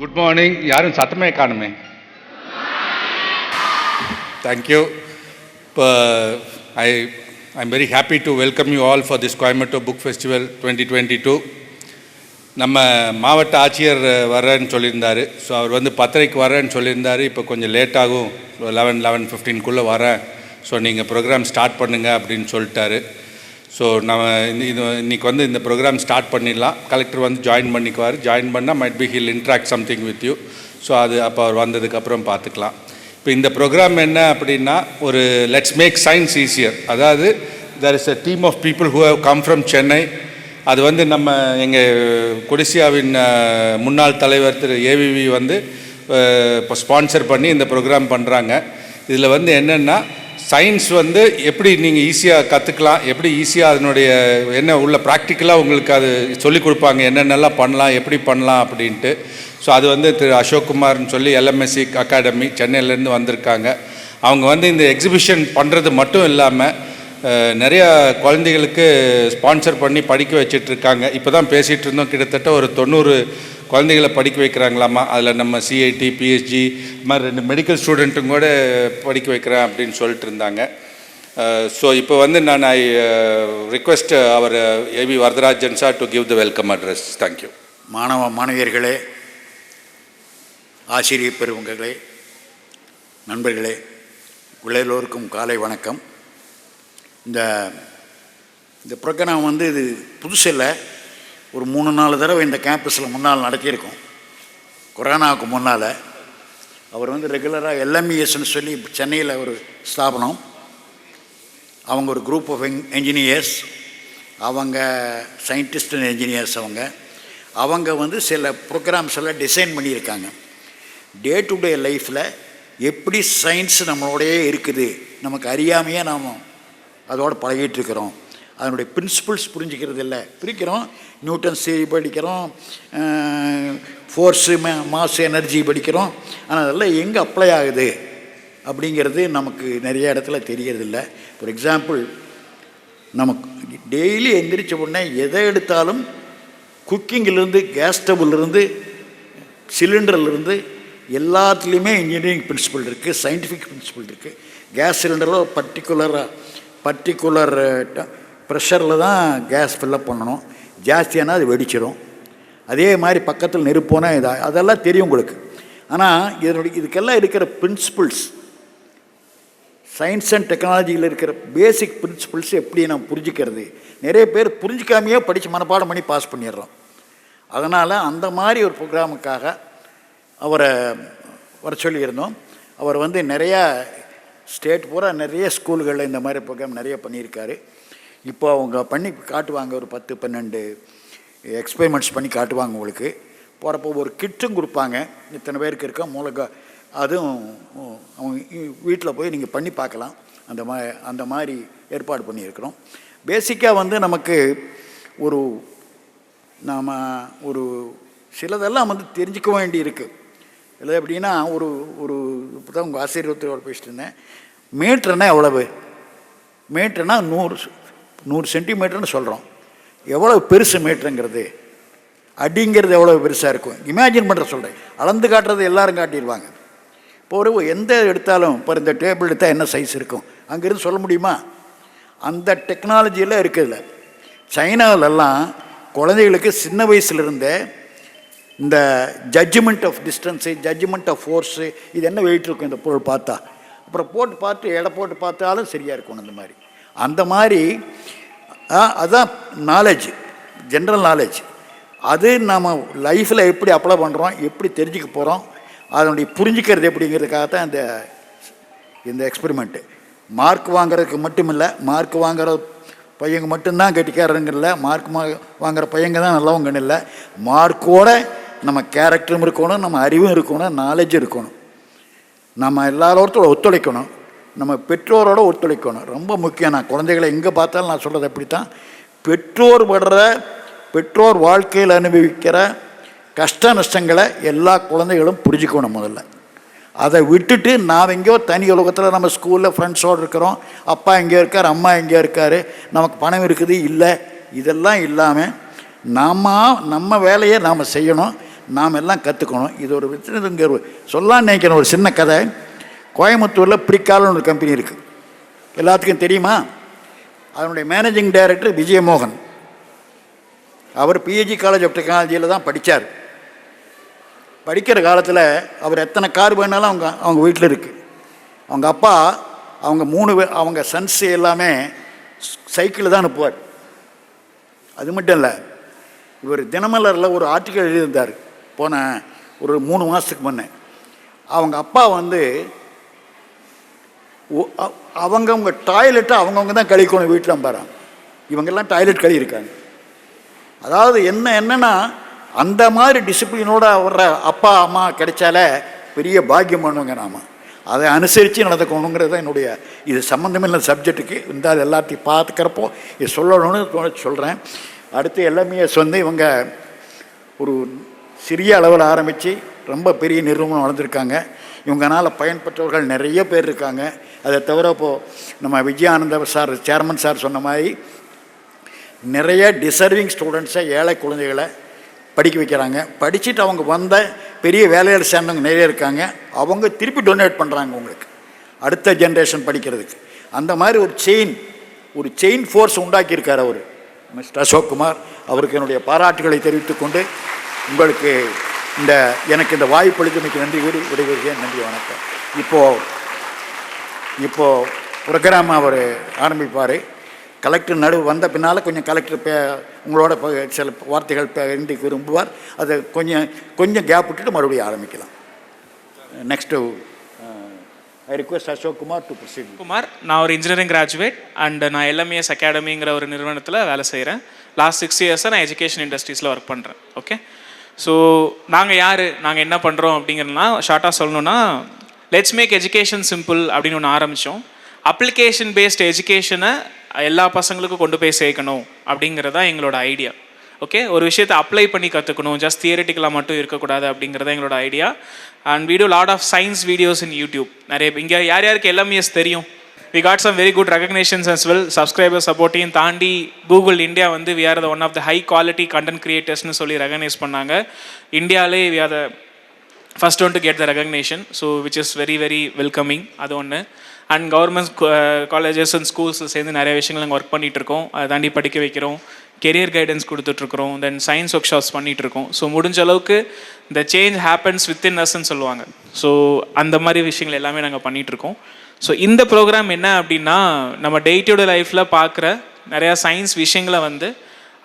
Good morning. யாரும் சத்தமே காணுமே. Thank you. I'm very happy to welcome you all for this Coimbatore Book Festival 2022. நம்ம மாவட்ட ஆட்சியர் வரேன்னு சொல்லியிருந்தார். ஸோ அவர் வந்து 10:30க்கு வரேன்னு சொல்லியிருந்தார். இப்போ கொஞ்சம் லேட்டாகும், 11:15க்குள்ளே வரேன். ஸோ நீங்கள் ப்ரோக்ராம் ஸ்டார்ட் பண்ணுங்கள் அப்படின்னு சொல்லிட்டாரு. ஸோ நம்ம இன்றைக்கி வந்து இந்த ப்ரோக்ராம் ஸ்டார்ட் பண்ணிடலாம். கலெக்டர் வந்து ஜாயின் பண்ணிக்குவார். ஜாயின் பண்ணால் might be hill interact something with you. So அது அப்போ அவர் வந்ததுக்கப்புறம் பார்த்துக்கலாம். இப்போ இந்த ப்ரோக்ராம் என்ன அப்படின்னா, ஒரு லெட்ஸ் மேக் சயின்ஸ் ஈஸியர். அதாவது there is a team of people who have come from Chennai. அது வந்து நம்ம எங்கள் கொடிசியாவின் முன்னாள் தலைவர் திரு ஏவிவி வந்து இப்போ ஸ்பான்சர் பண்ணி இந்த ப்ரோக்ராம் பண்ணுறாங்க. இதில் வந்து என்னென்னா, சயின்ஸ் வந்து எப்படி நீங்கள் ஈஸியாக கற்றுக்கலாம், எப்படி ஈஸியாக அதனுடைய என்ன உள்ள ப்ராக்டிக்கலாக உங்களுக்கு அது சொல்லிக் கொடுப்பாங்க, என்னென்னலாம் பண்ணலாம், எப்படி பண்ணலாம் அப்படின்ட்டு. ஸோ அது வந்து திரு அசோக் குமார்னு சொல்லி எல்எம்எஸ்சி அகாடமி சென்னையிலேருந்து வந்திருக்காங்க. அவங்க வந்து இந்த எக்ஸிபிஷன் பண்ணுறது மட்டும் இல்லாமல் நிறையா குழந்தைகளுக்கு ஸ்பான்சர் பண்ணி படிக்க வச்சிட்ருக்காங்க. இப்போ தான் பேசிகிட்டு இருந்தோம், கிட்டத்தட்ட ஒரு 90 குழந்தைகளை படிக்க வைக்கிறாங்களாமா. அதில் நம்ம சிஐடி, பிஹெச்டி இது மாதிரி 2 மெடிக்கல் ஸ்டூடெண்ட்டும் கூட படிக்க வைக்கிறேன் அப்படின்னு சொல்லிட்டு இருந்தாங்க. ஸோ இப்போ வந்து நான் request our AV Varadarajan sir to give the welcome address. Thank you. மாணவியர்களே, ஆசிரியர் பெருமக்களே, நண்பர்களே, எல்லோருக்கும் காலை வணக்கம். இந்த ப்ரோக்ராம் வந்து இது புதுசில்லை. ஒரு 3-4 தடவை இந்த கேம்பஸில் முன்னால் நடத்தியிருக்கோம். கொரோனாவுக்கு முன்னால் அவர் வந்து ரெகுலராக எல்எம்இஎஸ்ன்னு சொல்லி சென்னையில் ஒரு ஸ்தாபனம், அவங்க ஒரு குரூப் ஆஃப் என்ஜினியர்ஸ், அவங்க சயின்டிஸ்ட் அண்ட் என்ஜினியர்ஸ், அவங்க வந்து சில ப்ரோக்ராம்ஸ் எல்லாம் டிசைன் பண்ணியிருக்காங்க. டே டு டே லைஃப்பில் எப்படி சயின்ஸ் நம்மளோடையே இருக்குது, நமக்கு அறியாமையே நாம் அதோடு பழகிட்டுருக்கிறோம், அதனுடைய பிரின்சிபிள்ஸ் புரிஞ்சிக்கிறது இல்லை, பிரிக்கிறோம். நியூட்டன்ஸ் தியரி படிக்கிறோம், ஃபோர்ஸு, மாஸ், எனர்ஜி படிக்கிறோம். ஆனால் அதெல்லாம் எங்கே அப்ளை ஆகுது அப்படிங்கிறது நமக்கு நிறைய இடத்துல தெரியறதில்ல. ஃபார் எக்ஸாம்பிள், நமக்கு டெய்லி எந்திரிச்ச உடனே எதை எடுத்தாலும் குக்கிங்கிலேருந்து, கேஸ் ஸ்டவ்விலிருந்து, சிலிண்டர்லேருந்து எல்லாத்துலேயுமே இன்ஜினியரிங் பிரின்சிபல் இருக்குது, சயின்டிஃபிக் பிரின்சிபல் இருக்குது. கேஸ் சிலிண்டரில் பர்டிகுலர் ப்ரெஷரில் தான் கேஸ் ஃபில்லப் பண்ணணும். ஜாஸ்தியானால் அது வெடிச்சிடும். அதே மாதிரி பக்கத்தில் நெருப்போனால் அதெல்லாம் தெரியும் உங்களுக்கு. ஆனால் இதுக்கெல்லாம் இருக்கிற பிரின்சிபிள்ஸ், சயின்ஸ் அண்ட் டெக்னாலஜியில் இருக்கிற பேசிக் பிரின்சிபிள்ஸ் எப்படி நம்ம புரிஞ்சிக்கிறது, நிறைய பேர் புரிஞ்சிக்காமையே படித்து மனப்பாடம் பண்ணி பாஸ் பண்ணிடுறோம். அதனால் அந்த மாதிரி ஒரு ப்ரோக்ராமுக்காக அவரை வர சொல்லியிருந்தோம். அவர் வந்து நிறையா ஸ்டேட் பூரா நிறைய ஸ்கூல்களில் இந்த மாதிரி ப்ரோக்ராம் நிறைய பண்ணியிருக்காரு. இப்போ அவங்க பண்ணி காட்டுவாங்க, ஒரு 10-12 எக்ஸ்பெரிமெண்ட்ஸ் பண்ணி காட்டுவாங்க. உங்களுக்கு போகிறப்போ ஒரு கிட்டும் கொடுப்பாங்க, இத்தனை பேருக்கு இருக்க மூலக, அதுவும் அவங்க வீட்டில் போய் நீங்கள் பண்ணி பார்க்கலாம். அந்த மாதிரி ஏற்பாடு பண்ணியிருக்கிறோம். பேசிக்காக வந்து நமக்கு நாம் ஒரு சிலதெல்லாம் வந்து தெரிஞ்சுக்க வேண்டி இருக்குது. இல்லை எப்படின்னா, ஒரு இப்போ தான் உங்கள் ஆசிரியத்தோடு பேசிட்டு இருந்தேன். மீட்டர்னா எவ்வளவு? மீட்டர்னா 100 சென்டிமீட்டர்னு சொல்கிறோம். எவ்வளோ பெருசு மீட்டருங்கிறது, அடிங்கிறது எவ்வளோ பெருசாக இருக்கும் இமேஜின் பண்ணுற சொல்கிறேன். அளந்து காட்டுறது எல்லோரும் காட்டிடுவாங்க. இப்போ எந்த எடுத்தாலும், இப்போ இந்த டேபிள் எடுத்தால் என்ன சைஸ் இருக்கும் அங்கேருந்து சொல்ல முடியுமா? அந்த டெக்னாலஜியெல்லாம் இருக்குதுல்ல. சைனாவிலெல்லாம் குழந்தைகளுக்கு சின்ன வயசுலேருந்தே இந்த judgment of distance, judgment of force, இது என்ன வெயிட் இருக்கும் இந்த பொருள் பார்த்தா, அப்புறம் போட்டு பார்த்து எடை போட்டு பார்த்தாலும் சரியாக இருக்கணும். அந்த மாதிரி அதுதான் நாலேஜ், ஜென்ரல் நாலேஜ். அது நம்ம லைஃப்பில் எப்படி அப்ளை பண்ணுறோம், எப்படி தெரிஞ்சுக்க போகிறோம், அதனுடைய புரிஞ்சிக்கிறது எப்படிங்கிறதுக்காக தான் இந்த எக்ஸ்பெரிமெண்ட்டு. மார்க் வாங்குறதுக்கு மட்டும் இல்லை, மார்க் வாங்குற பையங்க மட்டும்தான் கெட்டிக்காரங்கில்ல, மார்க் வாங்குகிற பையங்க தான் நல்லவங்கன்னு இல்லை. மார்க்கோட நம்ம கேரக்டரும் இருக்கணும், நம்ம அறிவும் இருக்கணும், நாலேஜும் இருக்கணும். நம்ம எல்லாரோட ஒத்துழைக்கணும், நம்ம பெற்றோரோட ஒத்துழைக்கணும். ரொம்ப முக்கியம். நான் குழந்தைகளை எங்கே பார்த்தாலும் நான் சொல்கிறது அப்படித்தான். பெற்றோர் வாழ்க்கையில் அனுபவிக்கிற கஷ்ட நஷ்டங்களை எல்லா குழந்தைகளும் புரிஞ்சுக்கணும் முதல்ல. அதை விட்டுட்டு நாம் எங்கேயோ தனி உலகத்தில் நம்ம ஸ்கூலில் ஃப்ரெண்ட்ஸோடு இருக்கிறோம், அப்பா எங்கே இருக்கார், அம்மா எங்கே இருக்கார், நமக்கு பணம் இருக்குது இல்லை, இதெல்லாம் இல்லாமல் நம்ம வேலையை நாம் செய்யணும். நாம் எல்லாம் கற்றுக்கணும். இது ஒரு இங்கே சொல்லலான்னு நினைக்கிறேன். ஒரு சின்ன கதை. கோயம்புத்தூரில் பிரிக்கால்னு ஒரு கம்பெனி இருக்குது, எல்லாத்துக்கும் தெரியுமா? அதனுடைய மேனேஜிங் டைரக்டர் விஜயமோகன். அவர் பிஹெச்டி காலேஜ் ஆஃப் டெக்னாலஜியில் தான் படித்தார். படிக்கிற காலத்தில் அவர் எத்தனை கார் வேணாலும் அவங்க வீட்டில் இருக்குது. அவங்க அப்பா அவங்க சன்ஸ் எல்லாமே சைக்கிளில் தான் அனுப்புவார். அது மட்டும் இல்லை, இவர் தினமலரில் ஒரு ஆர்டிக்கல் எழுதியிருந்தார் போன ஒரு 3 மாதத்துக்கு முன்னே. அவங்க அப்பா அவங்கவுங்க டாய்லெட்டை அவங்கவுங்க தான் கழிக்கணும் வீட்டில் பாரு. இவங்கெல்லாம் டாய்லெட் கழுவிருக்காங்க. அதாவது என்னென்னா அந்த மாதிரி டிசிப்ளினோடு வர்ற அப்பா அம்மா கிடைச்சாலே பெரிய பாக்கியம் பண்ணுவாங்க. நாம் அதை அனுசரித்து நடந்துக்கணுங்கிறது தான் என்னுடைய இது சம்மந்தமில்லை சப்ஜெக்ட்டுக்கு. இந்த எல்லாத்தையும் பார்த்துக்கிறப்போ இது சொல்லணும்னு சொல்கிறேன். அடுத்து LMS இவங்க ஒரு சிறிய அளவில் ஆரம்பித்து ரொம்ப பெரிய நிறுவனம் வளர்ந்துருக்காங்க. இவங்களால் பயன்பெற்றவர்கள் நிறைய பேர் இருக்காங்க. அதை தவிர இப்போது நம்ம விஜயானந்த சார் சேர்மன் சார் சொன்ன மாதிரி நிறைய டிசர்விங் ஸ்டூடெண்ட்ஸை, ஏழை குழந்தைகளை படிக்க வைக்கிறாங்க. படிச்சுட்டு அவங்க வந்த பெரிய வேலையில் சேர்ந்தவங்க நிறைய இருக்காங்க. அவங்க திருப்பி டொனேட் பண்ணுறாங்க உங்களுக்கு அடுத்த ஜென்ரேஷன் படிக்கிறதுக்கு. அந்த மாதிரி ஒரு செயின் ஃபோர்ஸ் உண்டாக்கியிருக்கார் அவர் மிஸ்டர் அசோக் குமார். அவருக்கு என்னுடைய பாராட்டுகளை தெரிவித்துக்கொண்டு உங்களுக்கு எனக்கு இந்த வாய்ப்பளித்தமைக்கு நன்றி கூறி விடைபெறுகிறேன். நன்றி, வணக்கம். இப்போது ப்ரோக்ராம் அவர் ஆரம்பிப்பார். கலெக்டர் நடுவு வந்த பின்னால் கொஞ்சம் கலெக்டர் உங்களோட சில வார்த்தைகள் இன்றைக்கு விரும்புவார். அதை கொஞ்சம் கேப் விட்டுட்டு மறுபடியும் ஆரம்பிக்கலாம். Next I request Ashok Kumar to proceed. Kumar, நான் ஒரு இன்ஜினியரிங் கிராஜுவேட் அண்ட் நான் LMS அகாடமிங்கிற ஒரு நிறுவனத்தில் வேலை செய்கிறேன். லாஸ்ட் 6 இயர்ஸாக நான் எஜுகேஷன் இண்டஸ்ட்ரீஸில் ஒர்க் பண்ணுறேன். ஓகே, ஸோ நாங்கள் என்ன பண்ணுறோம் அப்படிங்கிறதுனா ஷார்ட்டாக சொல்லணுன்னா, லெட்ஸ் மேக் எஜுகேஷன் சிம்பிள் அப்படின்னு ஒன்று ஆரம்பித்தோம். அப்ளிகேஷன் பேஸ்ட் எஜுகேஷனை எல்லா பசங்களுக்கும் கொண்டு போய் சேர்க்கணும் அப்படிங்கிறது தான் எங்களோட ஐடியா. ஓகே, ஒரு விஷயத்தை அப்ளை பண்ணி கற்றுக்கணும், ஜஸ்ட் தியரிட்டிக்கலாக மட்டும் இருக்கக்கூடாது அப்படிங்கிறத எங்களோட idea. And we do lot of science videos in YouTube. நிறைய இங்கே யாருக்கு LMS தெரியும்? we got some very good recognitions as well. Subscriber சப்போர்ட்டையும் தாண்டி Google India we are the one of the high quality content creatorsனு சொல்லி recognise பண்ணாங்க. இந்தியாவிலே we are the first one to get the recognition, so which is very very welcoming. அது ஒன்று. And government colleges and ஸ்கூல்ஸில் சேர்ந்து நிறைய விஷயங்கள் நாங்கள் ஒர்க் பண்ணிகிட்ருக்கோம். அதை தாண்டி படிக்க வைக்கிறோம், கெரியர் கைடன்ஸ் கொடுத்துட்ருக்குறோம், தென் சயின்ஸ் ஒர்க் ஷாப்ஸ் பண்ணிகிட்ருக்கோம். ஸோ முடிஞ்ச அளவுக்கு இந்த சேஞ்ச் ஹேப்பன்ஸ் வித்தின் அஸ்ன்னு சொல்லுவாங்க. ஸோ அந்த மாதிரி விஷயங்கள் எல்லாமே நாங்கள் பண்ணிகிட்ருக்கோம். ஸோ இந்த ப்ரோக்ராம் என்ன அப்படின்னா, நம்ம டே டு டே லைஃப்பில் பார்க்குற நிறையா சயின்ஸ் விஷயங்களை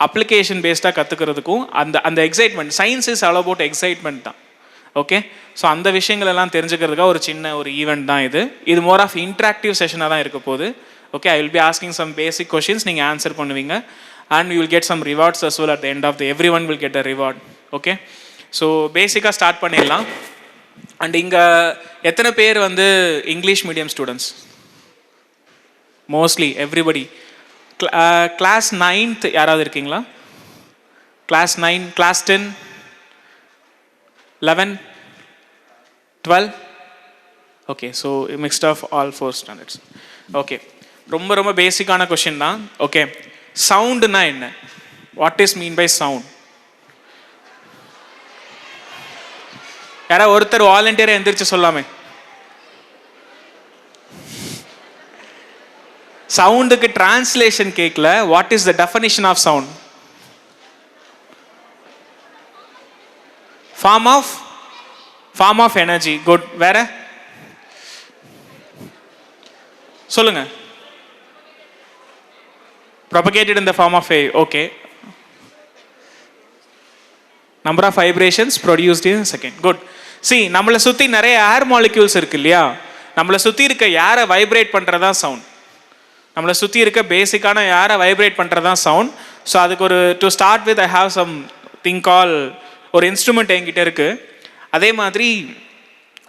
அப்ளிகேஷன் பேஸ்டாக கற்றுக்கிறதுக்கும் அந்த excitement, science is all about excitement தான். ஓகே, ஸோ அந்த விஷயங்கள் எல்லாம் தெரிஞ்சுக்கிறதுக்காக ஒரு சின்ன ஈவெண்ட் தான் இது மோர் ஆஃப் இன்ட்ராக்டிவ் செஷனாக தான் இருக்க போகுது. Okay, I will be asking some basic questions, நீங்கள் ஆன்சர் பண்ணுவீங்க. And you will get some rewards as well at the end of every one will get a reward. Okay, so பேசிக்காக start பண்ணிடலாம். And இங்கே எத்தனை பேர் English medium students? Mostly everybody. Class 9th யாராவது இருக்கீங்களா? Class 9, class 10, 11, 12? Okay, so mixed of all 4 standards. Okay, ரொம்ப பேசிக்கான question தான். ஓகே, சவுண்டுனா என்ன? What is mean by sound? யாராவது ஒருத்தர் வாலண்டியராக எந்திரிச்சு சொல்லாமே. சவுண்டுக்கு டிரான்ஸ்லேஷன் கேட்கல. What is the definition of sound? Form of energy. Good. வேற சொல்லுங்க. propagated in the form of wave. Okay, number of vibrations produced in a second. Good. See, நம்மளை சுற்றி நிறைய ஏர் மாலிக்யூல்ஸ் இருக்கு இல்லையா? நம்மளை சுற்றி இருக்க ஏரை வைப்ரேட் பண்ணுறதா சவுண்ட். நம்மளை சுற்றி இருக்க பேசிக்கான ஏரை வைப்ரேட் பண்ணுறதா சவுண்ட். ஸோ அதுக்கு to start with I have something call ஒரு இன்ஸ்ட்ருமெண்ட் என்கிட்ட இருக்குது. அதே மாதிரி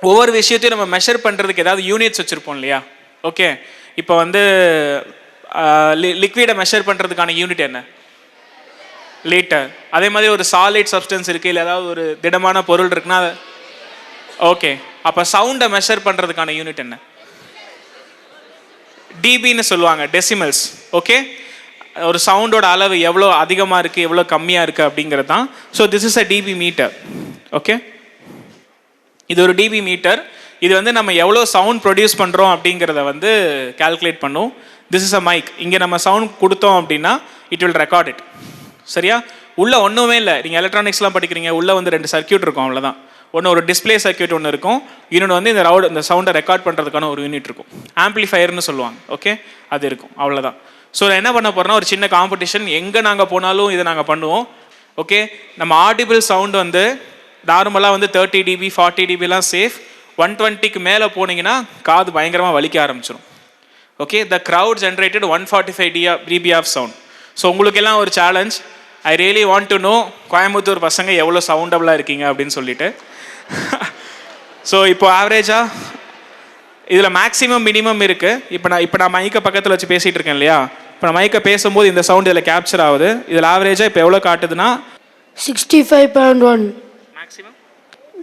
ஒவ்வொரு விஷயத்தையும் நம்ம மெஷர் பண்ணுறதுக்கு ஏதாவது யூனிட்ஸ் வச்சுருப்போம் இல்லையா? ஓகே, இப்போ லிக்விடை மெஷர் பண்ணுறதுக்கான யூனிட் என்ன? லிட்டர். அதே மாதிரி ஒரு சாலிட் சப்ஸ்டன்ஸ் இருக்குது, இல்லை ஏதாவது ஒரு திடமான பொருள் இருக்குன்னா ஓகே, அப்போ சவுண்டை மெஷர் பண்ணுறதுக்கான யூனிட் என்ன? டிபின்னு சொல்லுவாங்க, டெசிமல்ஸ். ஓகே, ஒரு சவுண்டோட அளவு எவ்வளோ அதிகமாக இருக்குது எவ்வளோ கம்மியாக இருக்குது அப்படிங்கிறது தான். So this is a dB meter. Okay, இது ஒரு டிபி மீட்டர். இது வந்து நம்ம எவ்வளோ சவுண்ட் ப்ரொடியூஸ் பண்ணுறோம் அப்படிங்கிறத வந்து கால்குலேட் பண்ணும். This is a mic. இங்கே நம்ம சவுண்ட் கொடுத்தோம் அப்படின்னா இட் வில் ரெக்கார்ட் இட். சரியா? உள்ளே ஒன்றுமே இல்லை. நீங்கள் எலக்ட்ரானிக்ஸ்லாம் படிக்கிறீங்க, உள்ளே வந்து 2 சர்க்யூட் இருக்கும், அவ்வளோதான். ஒன்று ஒரு டிஸ்பிளே சர்க்யூட் ஒன்று இருக்கும், இன்னொன்று வந்து இந்த சவுண்டை ரெக்கார்ட் பண்ணுறதுக்கான ஒரு யூனிட் இருக்கும், ஆம்பிளிஃபயர்னு சொல்லுவாங்க. ஓகே, அது இருக்கும், அவ்வளோதான். ஸோ என்ன பண்ண போகிறோம்னா ஒரு சின்ன காம்படிஷன், எங்கே நாங்கள் போனாலும் இதை நாங்கள் பண்ணுவோம். ஓகே, நம்ம ஆடிபிள் சவுண்டு வந்து நார்மலாக வந்து 30 dB 40 dBலாம் சேஃப். 120க்கு மேலே போனீங்கன்னா காது பயங்கரமாக வலிக்க ஆரம்பிச்சிடும். Okay, the crowd generated 145 dB of sound. So உங்களுக்கெல்லாம் ஒரு challenge. I really want to know Coimbatore பசங்க எவ்வளோ சவுண்டபுளாக இருக்கீங்க அப்படின்னு சொல்லிட்டு. ஸோ இப்போ ஆவரேஜாக இதில் மேக்ஸிமம் மினிமம் இருக்குது. இப்போ நான் மைக்கை பக்கத்தில் வச்சு பேசிகிட்டு இருக்கேன் இல்லையா? இப்போ நான் மைக்கை பேசும்போது இந்த சவுண்ட் இதில் கேப்சர் ஆகுது. இதில் ஆவரேஜாக இப்போ எவ்வளோ காட்டுதுன்னா 65.1, மேக்ஸிமம்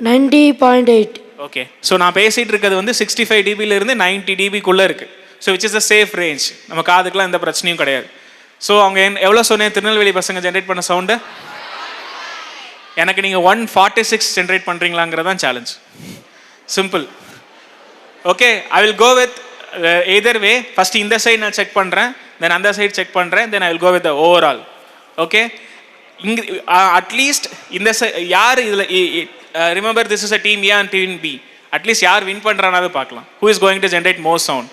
90.8. ஓகே, ஸோ நான் பேசிகிட்டு இருக்கிறது வந்து 65 dBலேருந்து 90 dBக்குள்ளே இருக்குது. So which is a safe range. நம்ம காதுக்கெலாம் எந்த பிரச்சனையும் கிடையாது. ஸோ அவங்க எவ்வளோ சொன்னேன் திருநெல்வேலி பசங்க ஜென்ரேட் பண்ண சவுண்டு? எனக்கு நீங்கள் 146 ஜென்ரேட் பண்ணுறீங்களாங்கிறது தான் challenge. Simple. Okay, I will go with either way. First இந்த சைடு நான் செக் பண்ணுறேன், தென் அந்த சைடு செக் பண்ணுறேன், then I will go with the overall. Okay, இங்கே அட்லீஸ்ட் இந்த யார் இதில் remember this is a team A and team B. At least யார் வின் பண்ணுறானாவது பார்க்கலாம். Who is going to generate more sound.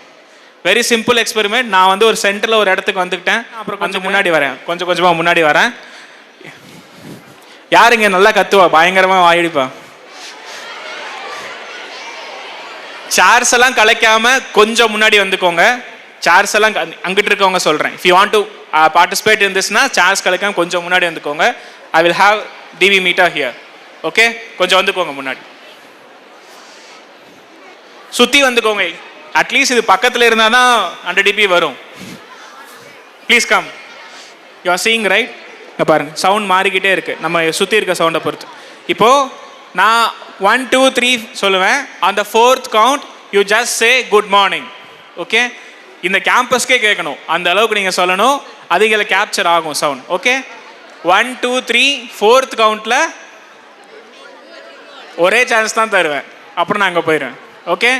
Very simple experiment. நான் வந்து ஒரு சென்டரில் ஒரு இடத்துக்கு வந்துக்கிட்டேன், அப்புறம் கொஞ்சம் முன்னாடி வரேன், கொஞ்சம் கொஞ்சமாக முன்னாடி வரேன். யார் இங்கே நல்லா கத்துவா, பயங்கரமாக வாயிடிப்பா? சேர்ஸ் எல்லாம் கலைக்காம கொஞ்சம் முன்னாடி வந்துக்கோங்க. சேர்ஸ் எல்லாம் அங்கிட்டு இருக்கவங்க சொல்கிறேன். If you want to participate in திஸ்னா சேர்ஸ் கலைக்காம கொஞ்சம் முன்னாடி வந்துக்கோங்க. I will have TV meter here. Okay, கொஞ்சம் வந்துக்கோங்க முன்னாடி, சுற்றி வந்துக்கோங்க. அட்லீஸ்ட் இது பக்கத்தில் இருந்தால் தான் 100 dB வரும். Please come. You are seeing right? இங்கே பாருங்கள், சவுண்ட் மாறிக்கிட்டே இருக்குது நம்ம சுற்றி இருக்க சவுண்டை பொறுத்து. இப்போது நான் 1 2 3 சொல்லுவேன். அந்த 4th count you just say good morning. Okay, இந்த கேம்பஸ்க்கே கேட்கணும், அந்த அளவுக்கு நீங்கள் சொல்லணும். அது இதில் கேப்சர் ஆகும் சவுண்ட். ஓகே, 1 2 3 4th கவுண்டில் ஒரே சான்ஸ் தான் தருவேன், அப்புறம் நான் அங்கே போயிடுவேன். Okay,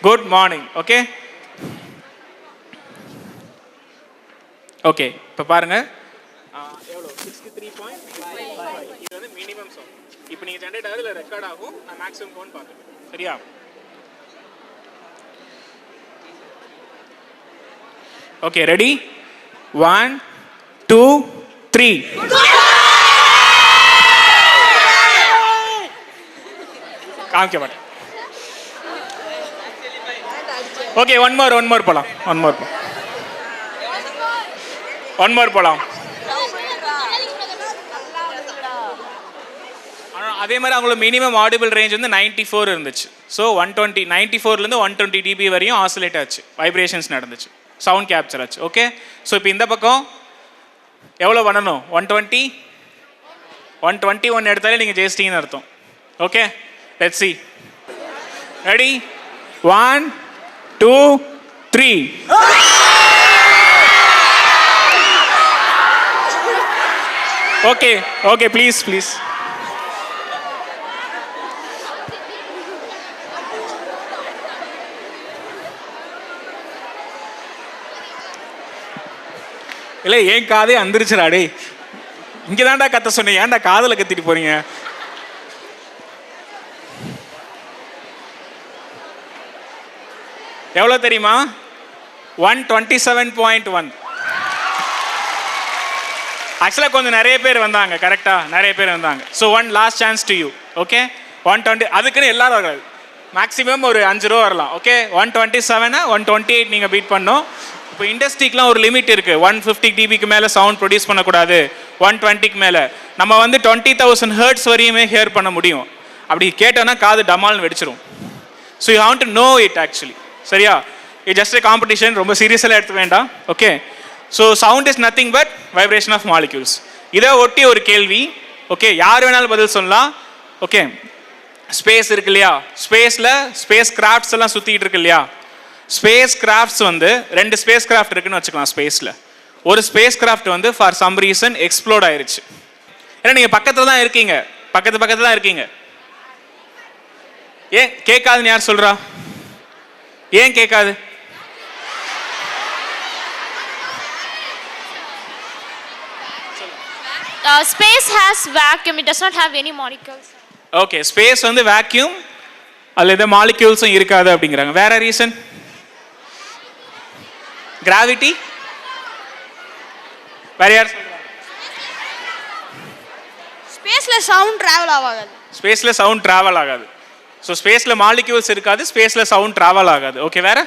good morning. Okay okay, இப்போ பாருங்கள் எவ்வளோ 63.5. இது வந்து மினிமம் சவுண்ட். இப்போ நீங்கள் ஜென்ரேட் ஆகுது இல்லை ரெக்கார்ட் ஆகும். நான் மேக்ஸிமம் ஃபோன் பார்க்குறேன். சரியா? Okay, ready? 1 2 3. காமிக்க மாட்டேன். ஓகே, ஒன் மோர் போகலாம். ஒன் மோர் போகலாம். அதே மாதிரி அவங்களோட மினிமம் ஆடிபிள் ரேஞ்ச் வந்து 94 இருந்துச்சு. ஸோ 94லேருந்து 120 dB வரையும் ஆசிலேட் ஆச்சு, வைப்ரேஷன்ஸ் நடந்துச்சு, சவுண்ட் கேப்சர் ஆச்சு. ஓகே, ஸோ இப்போ இந்த பக்கம் எவ்வளோ பண்ணணும்? 121 எடுத்தாலே நீங்கள் ஜெயிச்சிட்டிங்கன்னு அர்த்தம். Okay, let's see. Ready? 1 2 3. Okay, please. இல்லை, ஏன் காதே அந்திரிச்சுடா டே. இங்கே தான்டா கத்த சொன்னேன், ஏன்டா காதில் கத்திட்டு போறீங்க? எவ்வளோ தெரியுமா? 127.1. ஆக்சுவலாக கொஞ்சம் நிறைய பேர் வந்தாங்க. கரெக்டாக நிறைய பேர் வந்தாங்க. So one last chance to you. Okay, 120. அதுக்குன்னு எல்லாரும் வராது, மேக்ஸிமம் ஒரு 5 ரூபா வரலாம். ஓகே, 127 128 நீங்கள் பீட் பண்ணோம். இப்போ இண்டஸ்ட்ரிக்கெலாம் ஒரு லிமிட் இருக்குது. 150 dBக்கு மேலே சவுண்ட் ப்ரொடியூஸ் பண்ணக்கூடாது, 120க்கு மேலே. நம்ம வந்து 20,000 ஹெர்ட்ஸ் வரையுமே ஹியர் பண்ண முடியும். அப்படி கேட்டோன்னா காது டமால்னு வெடிச்சிரும். So you have to know it actually. சரியா? இது ஜஸ்ட் a காம்படிஷன், ரொம்ப சீரியஸாக எடுத்து வேண்டாம். Okay, so sound is nothing but vibration of molecules. இதை ஒட்டி ஒரு கேள்வி. ஓகே, யார் வேணாலும் பதில் சொல்லலாம். ஓகே, ஸ்பேஸ் இருக்கு இல்லையா? ஸ்பேஸில் ஸ்பேஸ் கிராஃப்ட்ஸ் எல்லாம் சுற்றிக்கிட்டு இருக்கு இல்லையா? ஸ்பேஸ் கிராஃப்ட்ஸ் வந்து 2 ஸ்பேஸ் கிராஃப்ட் இருக்குன்னு வச்சுக்கலாம். ஸ்பேஸில் ஒரு ஸ்பேஸ் கிராஃப்ட் வந்து ஃபார் சம் ரீசன் எக்ஸ்ப்ளோட் ஆயிருச்சு. ஏன்னா நீங்கள் பக்கத்தில் தான் இருக்கீங்க. ஏன் கேட்காதுன்னு யார் சொல்கிறா? ஏன் கேட்காது? Space has vacuum. It does not have any molecules. Okay, space வந்து வேக்யூம், அதில் எந்த மாலிக்யூல்ஸும் இருக்காது அப்படிங்கிறாங்க. வேற ரீசன்? கிராவிட்டி. வேற யார் சொல்றாங்க? Spaceல sound travel ஆகாது. ஸ்பேஸில் சவுண்ட் ட்ராவல் ஆகாது. ஸோ ஸ்பேஸில் மாலிக்யூல்ஸ் இருக்காது, ஸ்பேஸில் சவுண்ட் ட்ராவல் ஆகாது. ஓகே, வேற?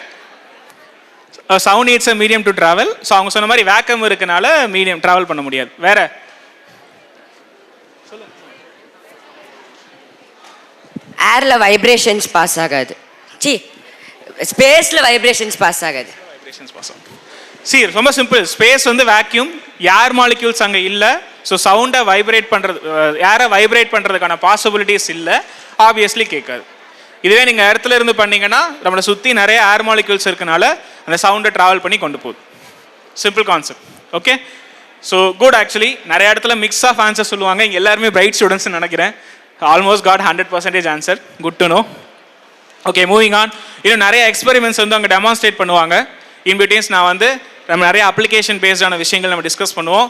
Sound needs a medium to travel. So அவங்க சொன்ன மாதிரி வேக்கம் இருக்கனால மீடியம் ட்ராவல் பண்ண முடியாது. வேற? ஏர்ல வைப்ரேஷன்ஸ் பாஸ் ஆகாது. சி, ஸ்பேஸ்ல வைப்ரேஷன்ஸ் பாஸ் ஆகாது. வைப்ரேஷன்ஸ் பாஸ் ஆகும். சி, ரொம்ப சிம்பிள். ஸ்பேஸ் வந்து வேக்யூம், ஏர் மாலிக்யூல்ஸ் அங்கே இல்லை. ஸோ சவுண்டை வைப்ரேட் பண்ணுறது, ஏரை வைப்ரேட் பண்ணுறதுக்கான பாசிபிலிட்டிஸ் இல்லை. ஆப்வியஸ்லி கேட்காது. இதுவே நீங்கள் இடத்துல இருந்து பண்ணீங்கன்னா நம்மளை சுற்றி நிறைய ஏர் மாலிக்யூல்ஸ் இருக்கனால அந்த சவுண்டை ட்ராவல் பண்ணி கொண்டு போகுது. Simple concept. Okay, so good. Actually நிறைய இடத்துல மிக்ஸ் ஆஃப் ஆன்சர் சொல்லுவாங்க. இங்கே எல்லாருமே பிரைட் ஸ்டூடெண்ட்ஸ் நினைக்கிறேன். Almost got 100% answer. Good to know. Okay, moving on. இன்னும் நிறைய எக்ஸ்பெரிமெண்ட்ஸ் வந்து அங்கே டெமான்ஸ்ட்ரேட் பண்ணுவாங்க. இன்பிட்வீன்ஸ் நான் வந்து நம்ம நிறைய அப்ளிகேஷன் பேஸ்டான விஷயங்கள் நம்ம டிஸ்கஸ் பண்ணுவோம்.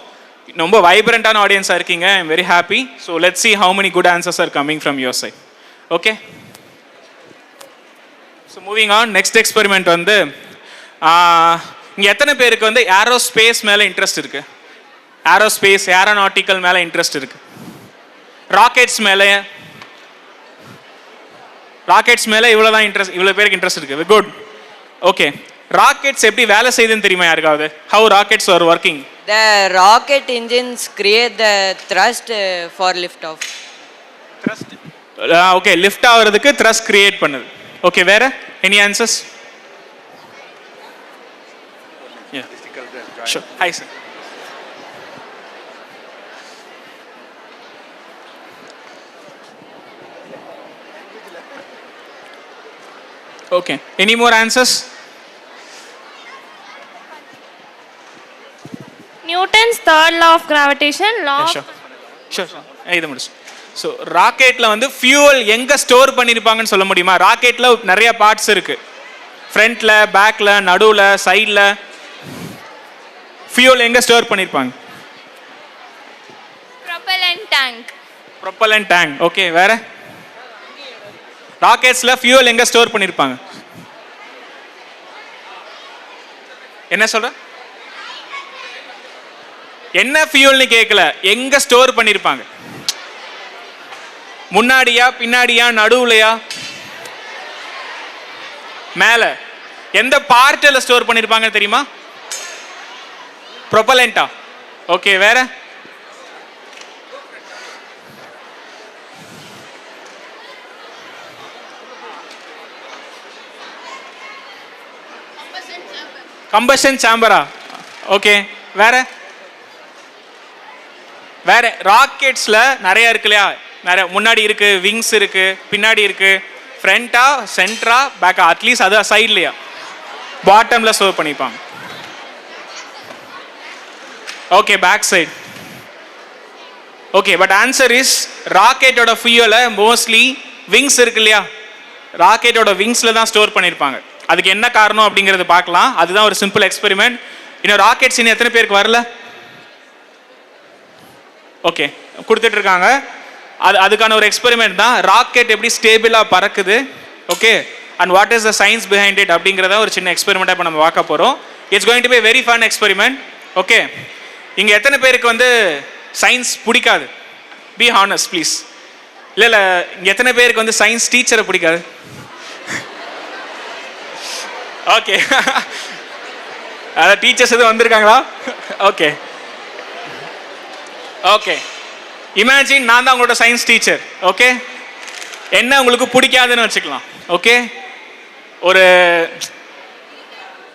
ரொம்ப வைப்ரண்டான ஆடியன்ஸாக இருக்கீங்க. I am very happy. So let's see how many good answers are coming from your side. Okay, so moving on. Next experiment வந்து இங்கே எத்தனை பேருக்கு வந்து ஏரோஸ்பேஸ் மேலே இன்ட்ரெஸ்ட் இருக்குது? ஏரோஸ்பேஸ், ஏரோநாட்டிக்கல் மேலே இன்ட்ரெஸ்ட் இருக்குது? ராக்கெட்ஸ் மேலே, ராக்கெட்ஸ் மேலே இவ்வளோ தான் இன்ட்ரெஸ்ட், இவ்வளோ பேருக்கு இன்ட்ரெஸ்ட் இருக்குது. குட். ஓகே, ராக்கெட்ஸ் எப்படி வேலை செய்யுதுன்னு தெரியுமா யாருக்காவது? How rockets are working? The rocket engines create the thrust for lift off. Thrust. Okay, lift ஆகிறதுக்கு த்ரஸ்ட் கிரியேட் பண்ணுது. ஓகே, வேற any answers? Hi sir. Okay, any more answers? Newton's third law of gravitation, law of Sure. இது முடிச்சு. So ராக்கெட்டில் வந்து fuel எங்கே store பண்ணியிருப்பாங்கன்னு சொல்ல முடியுமா? ராக்கெட்டில் நிறைய பார்ட்ஸ் இருக்குது. ஃப்ரண்ட்டில், பேக்கில், நடுவில், சைடில். ஃபியூவல் எங்கே ஸ்டோர் பண்ணியிருப்பாங்க? propellant tank. Propellant tank. Okay, வேற? ராக்கெட்ஸில் ஃபியூவல் எங்கே ஸ்டோர் பண்ணியிருப்பாங்க? என்ன சொல்ற? என்ன ஃபியூல்னு கேட்கல, எங்கே ஸ்டோர் பண்ணியிருப்பாங்க? முன்னாடியா, பின்னாடியா, நடுவுலையா, மேலே? எந்த பார்ட்டில் ஸ்டோர் பண்ணியிருப்பாங்கன்னு தெரியுமா? ப்ரொப்பலண்டா. ஓகே, வேற? கம்பஷன் சாம்பரா. ஓகே, வேற? வேற ராக்கெட்ஸில் நிறைய இருக்கு இல்லையா? நிறைய முன்னாடி இருக்கு, விங்ஸ் இருக்கு, பின்னாடி இருக்கு, ஃப்ரண்டா, சென்டரா, பேக்கா, அட்லீஸ்ட் அது சைட்லையா, பாட்டம்ல ஸ்டோர் பண்ணிப்பாங்க. Okay, back side. Okay, but answer is ராக்கெட்டோட ஃபியூவலை மோஸ்ட்லி விங்ஸ் இருக்கு இல்லையா, ராக்கெட்டோட விங்ஸில் தான் ஸ்டோர் பண்ணியிருப்பாங்க. அதுக்கு என்ன காரணம் அப்படிங்கிறது பார்க்கலாம். அதுதான் ஒரு சிம்பிள் எக்ஸ்பெரிமெண்ட். இன்னும் ராக்கெட்ஸ் இன்னும் எத்தனை பேருக்கு வரல? ஓகே, கொடுத்துட்டு இருக்காங்க. அதுக்கான ஒரு எக்ஸ்பெரிமெண்ட் தான் ராக்கெட் எப்படி ஸ்டேபிளாக பறக்குது. Okay, and what is the science behind it அப்படிங்கிறத ஒரு சின்ன எக்ஸ்பெரிமெண்ட்டாக இப்போ நம்ம பார்க்க போகிறோம். It's going to be very fun experiment. Okay, இங்கே எத்தனை பேருக்கு வந்து சயின்ஸ் பிடிக்காது? Be honest please. இல்லை, இங்கே எத்தனை பேருக்கு வந்து சயின்ஸ் டீச்சரை பிடிக்காது? ஓகே, அதான் டீச்சர்ஸ் எதுவும் வந்திருக்காங்களா? ஓகே ஓகே, இமேஜின் நான் தான் உங்களோட சயின்ஸ் டீச்சர். ஓகே, என்ன உங்களுக்கு பிடிக்காதுன்னு வச்சுக்கலாம். ஓகே, ஒரு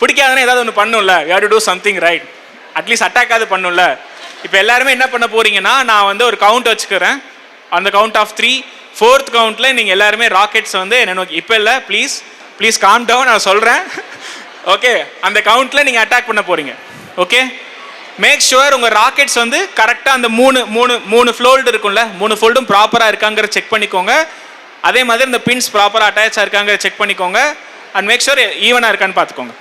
பிடிக்காதுன்னு ஏதாவது ஒன்று பண்ணும்ல, you have to do something right, at least attack ஆகுது பண்ணும்ல. இப்போ எல்லாருமே என்ன பண்ண போறீங்கன்னா, நான் வந்து ஒரு கவுண்ட் வச்சுக்கிறேன். அந்த கவுண்ட் ஆஃப் 3, 4th கவுண்ட்டில் நீங்கள் எல்லாருமே ராக்கெட்ஸ் வந்து என்ன நோக்கி, இப்போ இல்லை, ப்ளீஸ் ப்ளீஸ் காம் டவுன், நான் சொல்கிறேன். ஓகே, அந்த கவுண்ட்டில் நீங்கள் அட்டாக் பண்ண போகிறீங்க. ஓகே, மேக் ஷுவர் உங்கள் ராக்கெட்ஸ் வந்து கரெக்டாக அந்த மூணு ஃபோல்டு இருக்கும்ல, 3 ஃபோல்டும் ப்ராப்பராக இருக்காங்கிற செக் பண்ணிக்கோங்க. அதே மாதிரி இந்த பின்ஸ் ப்ராப்பராக அட்டாச்சாக இருக்காங்க செக் பண்ணிக்கோங்க அண்ட் மேக் ஷூர் ஈவனாக இருக்கான்னு பார்த்துக்கோங்க.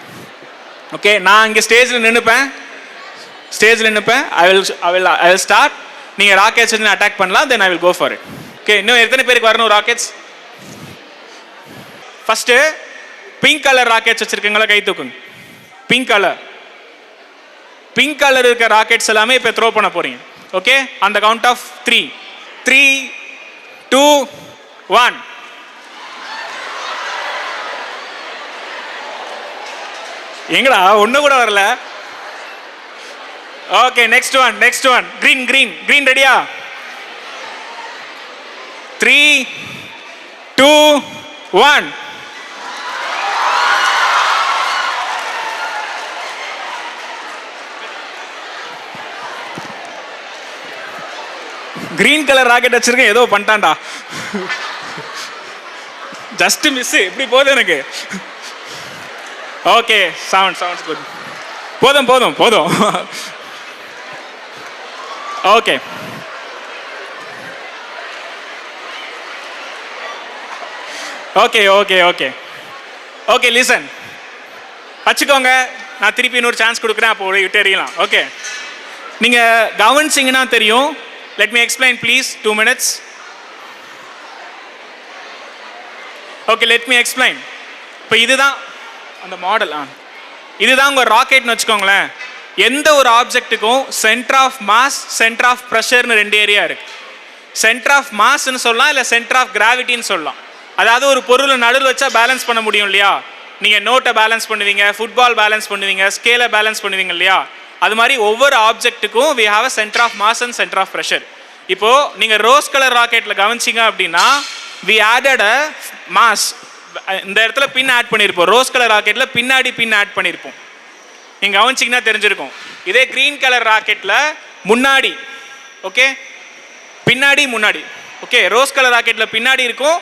ஓகே, நான் இங்கே ஸ்டேஜில் நின்றுப்பேன். I will start. நீங்கள் ராக்கெட்ஸ் வச்சு அட்டாக் பண்ணலாம், then I will go for it. Okay, இன்னும் எத்தனை பேருக்கு வரணும் rockets? First pink colour rockets வச்சுருக்கீங்களா கை தூக்குங்க. பிங்க் கலர் இருக்க ராக்கெட்ஸ் எல்லாமே இப்போ த்ரோ பண்ண போகிறீங்க. ஓகே, அந்த கவுண்ட் ஆஃப் 3, 3, 2, 1. எங்கடா ஒன்று கூட வரல. Okay, next one. கிரீன் ரெடியா? 3, 2, 1. கிரீன் கலர் ராக்கெட் வச்சிருக்கேன், ஏதோ பண்ணிட்டான்டா. Just miss. எப்படி போகுது எனக்கு? Okay, sounds good. போதும். ஓகே, லிசன் வச்சுக்கோங்க. நான் திருப்பி இன்னொரு சான்ஸ் கொடுக்குறேன், அப்போ விட்டு எறியலாம். ஓகே, நீங்கள் கவனிச்சிங்கன்னா தெரியும். Let me explain please. 2 minutes. Okay, let me explain. இப்போ இதுதான் அந்த மாடல். இதுதான் உங்கள் ராக்கெட்னு வச்சுக்கோங்களேன். எந்த ஒரு ஆப்ஜெக்ட்டுக்கும் centre of mass, centre of ப்ரெஷர்னு 2 ஏரியா இருக்கு. சென்டர் ஆஃப் மாஸ்ன்னு சொல்லலாம், இல்லை சென்டர் ஆஃப் கிராவிட்டின்னு சொல்லலாம். அதாவது ஒரு பொருளை நடுவில் வச்சா பேலன்ஸ் பண்ண முடியும் இல்லையா? நீங்கள் நோட்டை பேலன்ஸ் பண்ணுவீங்க, ஃபுட்பால் பேலன்ஸ் பண்ணுவீங்க, ஸ்கேலை பேலன்ஸ் பண்ணுவீங்க இல்லையா? அது மாதிரி ஒவ்வொரு ஆப்ஜெக்ட்டுக்கும் we have a center of mass and center of pressure. இப்போ நீங்கள் ரோஸ் கலர் ராக்கெட்டில் கவனிச்சிங்க அப்படின்னா we added a mass. இந்த இடத்துல பின் ஆட் பண்ணியிருப்போம். ரோஸ் கலர் ராக்கெட்டில் பின்னாடி பின் ஆட் பண்ணியிருப்போம். நீங்கள் கவனிச்சிங்கன்னா தெரிஞ்சிருக்கும். இதே க்ரீன் கலர் ராக்கெட்டில் முன்னாடி, ஓகே, முன்னாடி. ஓகே, ரோஸ் கலர் ராக்கெட்டில் பின்னாடி இருக்கும்,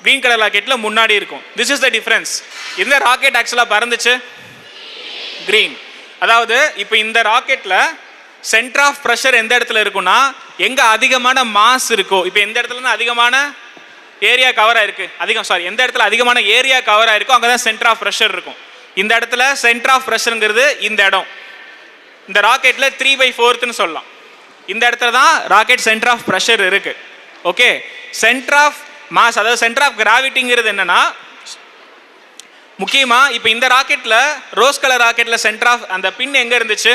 க்ரீன் கலர் ராக்கெட்டில் முன்னாடி இருக்கும். This is the difference. இந்த ராக்கெட் ஆக்சுவலாக பறந்துச்சு க்ரீன். அதாவது இப்போ இந்த ராக்கெட்டில் சென்டர் ஆஃப் ப்ரெஷர் எந்த இடத்துல இருக்குன்னா, எங்கே அதிகமான மாஸ் இருக்கோ, இப்போ எந்த இடத்துல அதிகமான ஏரியா கவர் ஆயிருக்கு, எந்த இடத்துல அதிகமான ஏரியா கவர் ஆயிருக்கோ அங்கே தான் சென்டர் ஆஃப் ப்ரெஷர் இருக்கும். இந்த இடத்துல சென்டர் ஆஃப் ப்ரெஷருங்கிறது இந்த இடம். இந்த ராக்கெட்டில் 3/4ன்னு சொல்லலாம். இந்த இடத்துல தான் ராக்கெட் சென்டர் ஆஃப் ப்ரெஷர் இருக்கு. ஓகே, சென்டர் ஆஃப் மாஸ், அதாவது சென்டர் ஆஃப் கிராவிட்டிங்கிறது என்னன்னா, முக்கியமாக இப்போ இந்த ராக்கெட்டில், ரோஸ் கலர் ராக்கெட்டில் சென்டர் ஆஃப் அந்த பின் எங்கே இருந்துச்சு?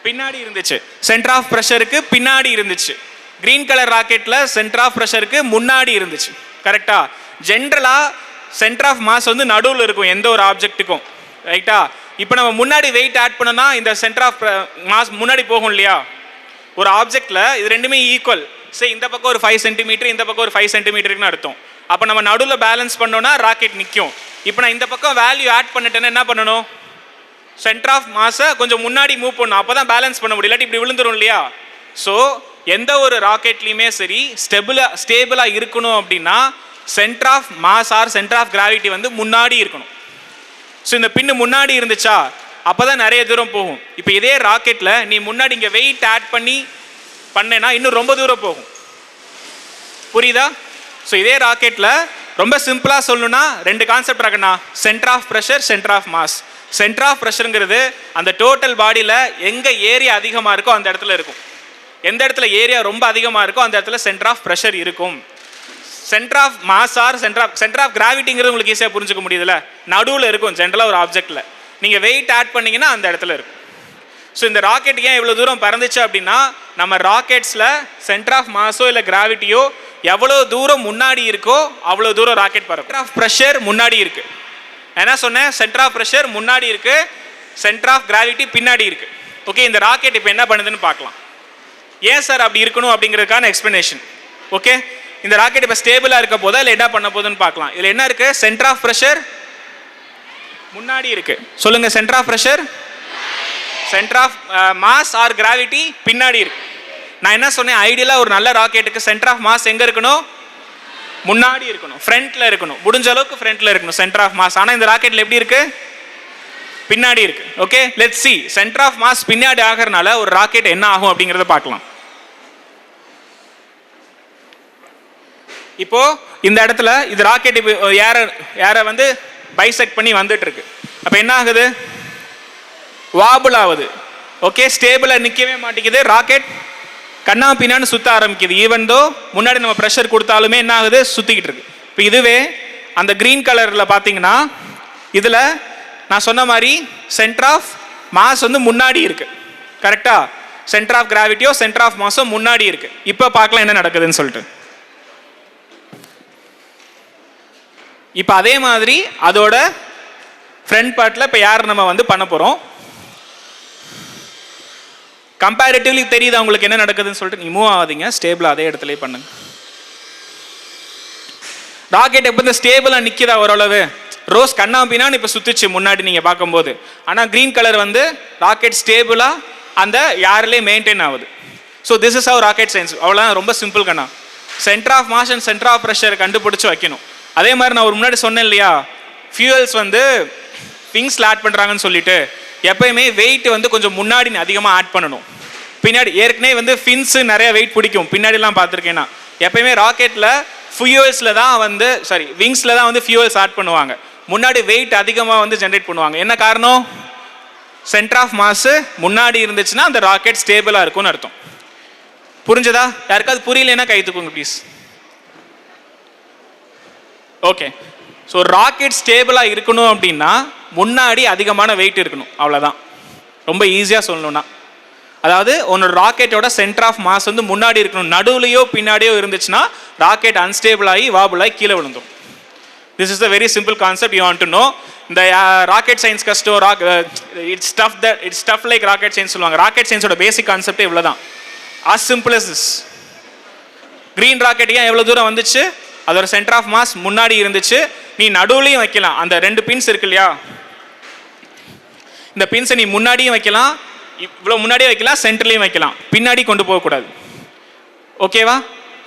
பின்னாடி இருந்துச்சு. சென்டர் ஆஃப் ப்ரெஷருக்கு பின்னாடி இருந்துச்சு. க்ரீன் கலர் ராக்கெட்டில் சென்டர் ஆஃப் ப்ரெஷருக்கு முன்னாடி இருந்துச்சு. கரெக்டா? ஜென்ரலாக சென்டர் ஆஃப் மாஸ் வந்து நடுவில் இருக்கும் எந்த ஒரு ஆப்ஜெக்ட்டுக்கும். ரைட்டா? இப்போ நம்ம முன்னாடி வெயிட் ஆட் பண்ணோம்னா இந்த சென்டர் ஆஃப் மாஸ் முன்னாடி போகும் இல்லையா? ஒரு ஆப்ஜெக்டில் இது ரெண்டுமே ஈக்குவல். சரி, இந்த பக்கம் ஒரு 5 சென்டிமீட்டர், இந்த பக்கம் ஒரு 5 சென்டிமீட்டருக்குன்னு அர்த்தம். அப்போ நம்ம நடுவில் பேலன்ஸ் பண்ணோன்னா ராக்கெட் நிற்கும். இப்போ நான் இந்த பக்கம் வேல்யூ ஆட் பண்ணிட்டேன்னா என்ன பண்ணணும்? சென்டர் ஆஃப் மாஸை கொஞ்சம் முன்னாடி மூவ் பண்ணணும். அப்போ தான் பேலன்ஸ் பண்ண முடியல, இப்படி விழுந்துரும் இல்லையா? ஸோ எந்த ஒரு ராக்கெட்லையுமே சரி ஸ்டேபிளாக இருக்கணும் அப்படின்னா centre of mass or centre of gravity வந்து முன்னாடி இருக்கணும். ஸோ இந்த பின்னு முன்னாடி இருந்துச்சா அப்போ தான் நிறைய தூரம் போகும். இப்போ இதே ராக்கெட்டில் நீ முன்னாடி இங்கே வெயிட் ஆட் பண்ணேன்னா இன்னும் ரொம்ப தூரம் போகும். புரியுதா? ஸோ இதே ராக்கெட்டில் ரொம்ப சிம்பிளாக சொல்லணும்னா 2 கான்செப்ட் இருக்குண்ணா. Centre of pressure, centre of mass. Centre of ப்ரெஷருங்கிறது அந்த டோட்டல் பாடியில் எங்கே ஏரியா அதிகமாக இருக்கோ அந்த இடத்துல இருக்கும். எந்த இடத்துல ஏரியா ரொம்ப அதிகமாக இருக்கோ அந்த இடத்துல சென்டர் ஆஃப் ப்ரெஷர் இருக்கும். Centre of mass or centre of கிராவிட்டிங்கிறது உங்களுக்கு ஈஸியாக புரிஞ்சுக்க முடியுதுல்ல? நடுவில் இருக்கும் ஜென்ரலாக ஒரு ஆப்ஜெக்டில். நீங்கள் வெயிட் ஆட் பண்ணிங்கன்னா அந்த இடத்துல இருக்கும். ஸோ இந்த ராக்கெட் ஏன் இவ்வளோ தூரம் பறந்துச்சு அப்படின்னா, நம்ம ராக்கெட்ஸில் சென்டர் ஆஃப் மாஸோ இல்லை கிராவிட்டியோ எவ்வளோ தூரம் முன்னாடி இருக்கோ அவ்வளோ தூரம் ராக்கெட் பறக்கும். சென்டர் ஆஃப் ப்ரெஷர் முன்னாடி இருக்குது. என்ன சொன்னேன்? சென்டர் ஆஃப் ப்ரெஷர் முன்னாடி இருக்குது, சென்டர் ஆஃப் கிராவிட்டி பின்னாடி இருக்குது. ஓகே, இந்த ராக்கெட் இப்போ என்ன பண்ணுதுன்னு பார்க்கலாம். ஏன் சார் அப்படி இருக்கணும் அப்படிங்கிறதுக்கான எக்ஸ்பிளனேஷன். ஓகே, இந்த ராக்கெட் இப்போ ஸ்டேபிளாக இருக்க போதா இல்லை என்ன பண்ண போதுன்னு பார்க்கலாம். இதில் என்ன இருக்குது? சென்டர் ஆஃப் ப்ரெஷர் முன்னாடி இருக்குது. சொல்லுங்கள், centre of pressure, centre of mass or gravity பின்னாடி இருக்கு. நான் என்ன சொன்னேன்? ஐடியலாக ஒரு நல்ல ராக்கெட்டுக்கு சென்டர் ஆஃப் மாஸ் எங்கே இருக்கணும்? முன்னாடி இருக்கணும், ஃப்ரண்ட்டில் இருக்கணும். முடிஞ்ச அளவுக்கு ஃப்ரண்ட்டில் இருக்கணும் சென்டர் ஆஃப் மாஸ். ஆனால் இந்த ராக்கெட்டில் எப்படி இருக்கு? பின்னாடி இருக்கு. Okay, let's see. Centre of mass பின்னாடி ஆகிறதுனால ஒரு ராக்கெட் என்ன ஆகும் அப்படிங்கிறத பார்க்கலாம். இப்போ இந்த இடத்துல இது ராக்கெட் இப்போ ஏரை வந்து பைசெக்ட் பண்ணி வந்துட்டு இருக்கு. அப்போ என்ன ஆகுது? வாபுல் ஆகுது. ஓகே, ஸ்டேபிளாக நிற்கவே மாட்டேங்குது. ராக்கெட் கண்ணா பின்னான்னு சுற்ற ஆரம்பிக்குது. ஈவன் தோ முன்னாடி நம்ம ப்ரெஷர் கொடுத்தாலுமே என்ன ஆகுது? சுற்றிக்கிட்டு இருக்கு. இப்போ இதுவே அந்த க்ரீன் கலரில் பார்த்தீங்கன்னா இதில் நான் சொன்ன மாதிரி சென்டர் ஆஃப் மாஸ் வந்து முன்னாடி இருக்கு. கரெக்டா? சென்டர் ஆஃப் கிராவிட்டியோ சென்டர் ஆஃப் மாஸோ முன்னாடி இருக்கு. இப்போ பார்க்கலாம் என்ன நடக்குதுன்னு சொல்லிட்டு. இப்போ அதே மாதிரி அதோட ஃப்ரண்ட் பார்ட்டில் இப்போ யார் நம்ம வந்து பண்ண போகிறோம். கம்பேரிட்டிவ்லி தெரியுது உங்களுக்கு என்ன நடக்குதுன்னு சொல்லிட்டு. நீ மூவ் ஆகாதீங்க, ஸ்டேபிளாக அதே இடத்துல பண்ணுங்க. ராக்கெட் எப்போ இந்த ஸ்டேபிளாக நிற்கிதா ஓரளவு? ரோஸ் கண்ணா பின்னான்னு இப்போ சுற்றுச்சு முன்னாடி நீங்கள் பார்க்கும்போது. ஆனால் க்ரீன் கலர் வந்து ராக்கெட் ஸ்டேபிளாக அந்த யாரிலே மெயின்டைன் ஆகுது. So this is how rocket science. அவ்வளோதான், ரொம்ப சிம்பிள் கண்ணா. Centre of mass and centre of pressure கண்டுபிடிச்சி வைக்கணும். அதே மாதிரி நான் ஒரு முன்னாடி சொன்னேன் இல்லையா, ஃபியூயல்ஸ் வந்து விங்ஸில் ஆட் பண்ணுறாங்கன்னு சொல்லிட்டு எப்பயுமே வெயிட் வந்து கொஞ்சம் முன்னாடி அதிகமாக ஆட் பண்ணணும். பின்னாடி ஏற்கனவே வந்து ஃபின்ஸு நிறைய வெயிட் பிடிக்கும், பின்னாடிலாம் பார்த்துருக்கேன்னா. எப்பயுமே ராக்கெட்டில் ஃபியூயல்ஸில் தான் வந்து விங்ஸில் தான் வந்து ஃபியூயல்ஸ் ஆட் பண்ணுவாங்க. முன்னாடி வெயிட் அதிகமாக வந்து ஜென்ரேட் பண்ணுவாங்க. என்ன காரணம்? சென்டர் ஆஃப் மாஸு முன்னாடி இருந்துச்சுன்னா அந்த ராக்கெட் ஸ்டேபிளாக இருக்கும்னு அர்த்தம். புரிஞ்சதா? யாருக்காவது புரியலன்னா கை தூக்குங்க ப்ளீஸ். ஓகே, ஸோ ராக்கெட் ஸ்டேபிளாக இருக்கணும் அப்படின்னா முன்னாடி அதிகமான வெயிட் இருக்கணும். அவ்வளோதான், ரொம்ப ஈஸியாக சொல்லணும்னா. அதாவது உன்னோட ராக்கெட்டோட சென்டர் ஆஃப் மாஸ் வந்து முன்னாடி இருக்கணும். நடுவுலையோ பின்னாடியோ இருந்துச்சுன்னா ராக்கெட் அன்ஸ்டேபிள் ஆகி வாபுலாகி கீழே விழுந்துடும். This is the very simple concept you want to no. இந்த ராக்கெட் சயின்ஸ் கஷ்டம், it's stuff like rocket science சொல்லுவாங்க. ராக்கெட் சயின்ஸோட பேசிக் கான்செப்டே இவ்வளோ தான். as simple as this. Green rocket ஏன் எவ்வளோ தூரம் வந்துச்சு? அதோட சென்டர் ஆஃப் மாஸ் முன்னாடி இருந்துச்சு. நீ நடுவுலையும் வைக்கலாம். அந்த 2 பின்ஸ் இருக்கு இல்லையா, இந்த பின்ஸை நீ முன்னாடியும் வைக்கலாம், இவ்வளோ முன்னாடியே வைக்கலாம், சென்டர்லையும் வைக்கலாம். பின்னாடி கொண்டு போகக்கூடாது. ஓகேவா?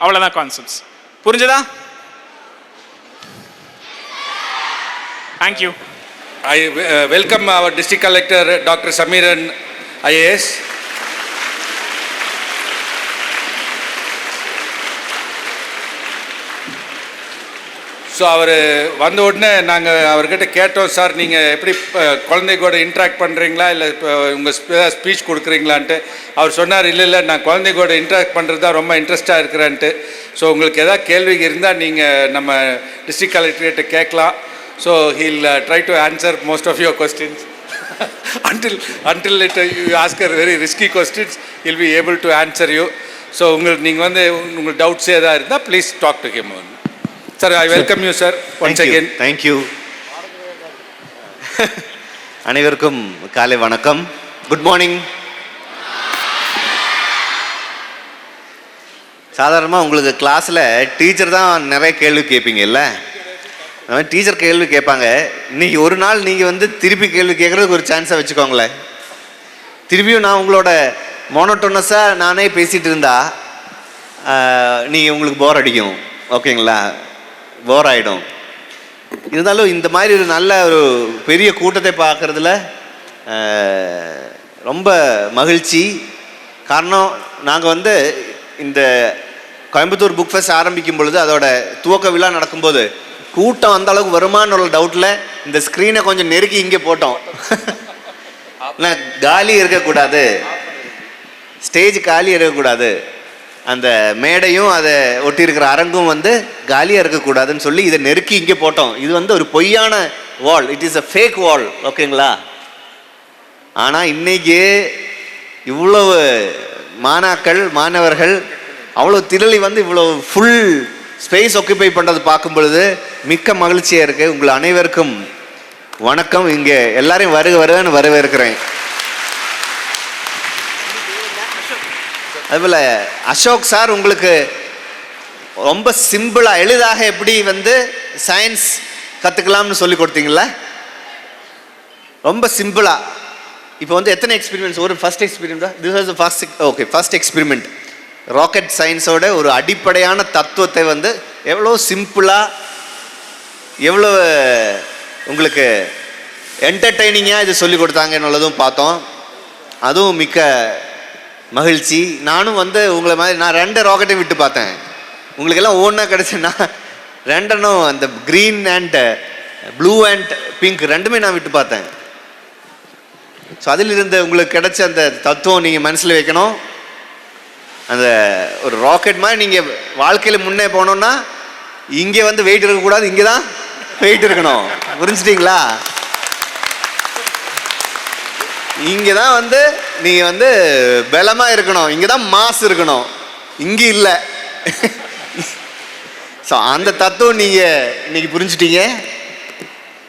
அவ்வளோதான் கான்செப்ட்ஸ். புரிஞ்சதா? Thank you. I welcome our district collector Dr. Samiran IAS. So அவர் வந்த உடனே நாங்கள் அவர்கிட்ட கேட்டோம், சார் நீங்கள் எப்படி குழந்தை கூட இன்ட்ராக்ட் பண்ணுறீங்களா இல்லை இப்போ உங்கள் ஸ்பீச் கொடுக்குறீங்களான்ட்டு. அவர் சொன்னார், இல்லை நான் குழந்தை கூட இன்ட்ராக்ட் பண்ணுறது தான் ரொம்ப இன்ட்ரெஸ்ட்டாக இருக்கிறேன்ட்டு. ஸோ உங்களுக்கு எதாவது கேள்வி இருந்தால் நீங்கள் நம்ம டிஸ்ட்ரிக்ட் கலெக்டர்கிட்ட கேட்கலாம். So he'll try to answer most of your questions. until you ask a very risky questions, he'll be able to answer you. So நீங்கள் வந்து உங்கள் டவுட்ஸ் ஏதாவது இருந்தால் please talk to him. Sir, I welcome you sir once again. Thank you. அனைவருக்கும் காலை வணக்கம். Good morning. சாதாரணமாக உங்களுக்கு கிளாஸில் டீச்சர் தான் நிறைய கேள்வி கேட்பீங்கல்ல, டீச்சர் கேள்வி கேட்பாங்க. இன்னைக்கு ஒரு நாள் நீங்கள் வந்து திருப்பி கேள்வி கேட்குறதுக்கு ஒரு சான்ஸாக வச்சுக்கோங்களேன். திருப்பியும் நான் உங்களோட மோனோட்டோனஸாக நானே பேசிகிட்டு இருந்தா நீங்கள் உங்களுக்கு போர் அடிக்கும். ஓகேங்களா? போர் ஆகிடும். இருந்தாலும் இந்த மாதிரி ஒரு நல்ல ஒரு பெரிய கூட்டத்தை பார்க்குறதுல ரொம்ப மகிழ்ச்சி. காரணம், நாங்கள் வந்து இந்த கோயம்புத்தூர் புக் ஃபெஸ்ட் ஆரம்பிக்கும் பொழுது, அதோட துவக்க விழா நடக்கும்போது கூட்டம் அந்த அளவுக்கு வருமானு உள்ள டவுட்டில் இந்த ஸ்க்ரீனை கொஞ்சம் நெருக்கி இங்கே போட்டோம். காலி இருக்கக்கூடாது, ஸ்டேஜ் காலி இருக்கக்கூடாது, அந்த மேடையும் அதை ஒட்டி இருக்கிற அரங்கும் வந்து காலியாக இருக்கக்கூடாதுன்னு சொல்லி இதை நெருக்கி இங்கே போட்டோம். இது வந்து ஒரு பொய்யான வால், இட் இஸ் அ ஃபேக் வால். ஓகேங்களா? ஆனால் இன்னைக்கு இவ்வளவு மாணவர்கள் அவ்வளோ திரளி வந்து இவ்வளோ ஃபுல் ஸ்பேஸ் ஆக்குபை பண்ணுறது பார்க்கும் பொழுது மிக்க மகிழ்ச்சியாக இருக்குது. உங்கள் அனைவருக்கும் வணக்கம். இங்கே எல்லாரையும் வருகன்னு வரவேற்கிறேன். அதுபோல் அசோக் சார், உங்களுக்கு ரொம்ப சிம்பிளாக எளிதாக எப்படி வந்து சயின்ஸ் கற்றுக்கலாம்னு சொல்லி கொடுத்தீங்களா? ரொம்ப சிம்பிளாக. இப்போ வந்து எத்தனை எக்ஸ்பெரிமெண்ட்ஸ்? ஒரு ஃபர்ஸ்ட் எக்ஸ்பெரிமெண்ட்டா? This was first experiment. Rocket சயின்ஸோட ஒரு அடிப்படையான தத்துவத்தை வந்து எவ்வளோ சிம்பிளாக, எவ்வளோ உங்களுக்கு என்டர்டெய்னிங்காக இது சொல்லி கொடுத்தாங்கன்னுள்ளதும் பார்த்தோம். அதுவும் மிக்க மகிழ்ச்சி. நானும் வந்து உங்களை மாதிரி நான் 2 ராக்கெட்டையும் விட்டு பார்த்தேன். உங்களுக்கெல்லாம் ஒவ்வொன்றா கிடச்சுன்னா ரெண்டனும் அந்த green and blue and pink ரெண்டுமே நான் விட்டு பார்த்தேன். ஸோ அதிலிருந்து உங்களுக்கு கிடைச்ச அந்த தத்துவம் நீங்கள் மனசில் வைக்கணும். அந்த ஒரு ராக்கெட் மாதிரி நீங்கள் வாழ்க்கையில் முன்னே போனோன்னா இங்கே வந்து வெயிட் இருக்கக்கூடாது, இங்கே தான் வெயிட் இருக்கணும். புரிஞ்சுட்டிங்களா? இங்கே தான் வந்து நீங்கள் வந்து பலமாக இருக்கணும், இங்கே தான் மாஸ் இருக்கணும், இங்கே இல்லை. ஸோ அந்த தத்துவம் நீங்கள் இன்னைக்கு புரிஞ்சுட்டீங்க.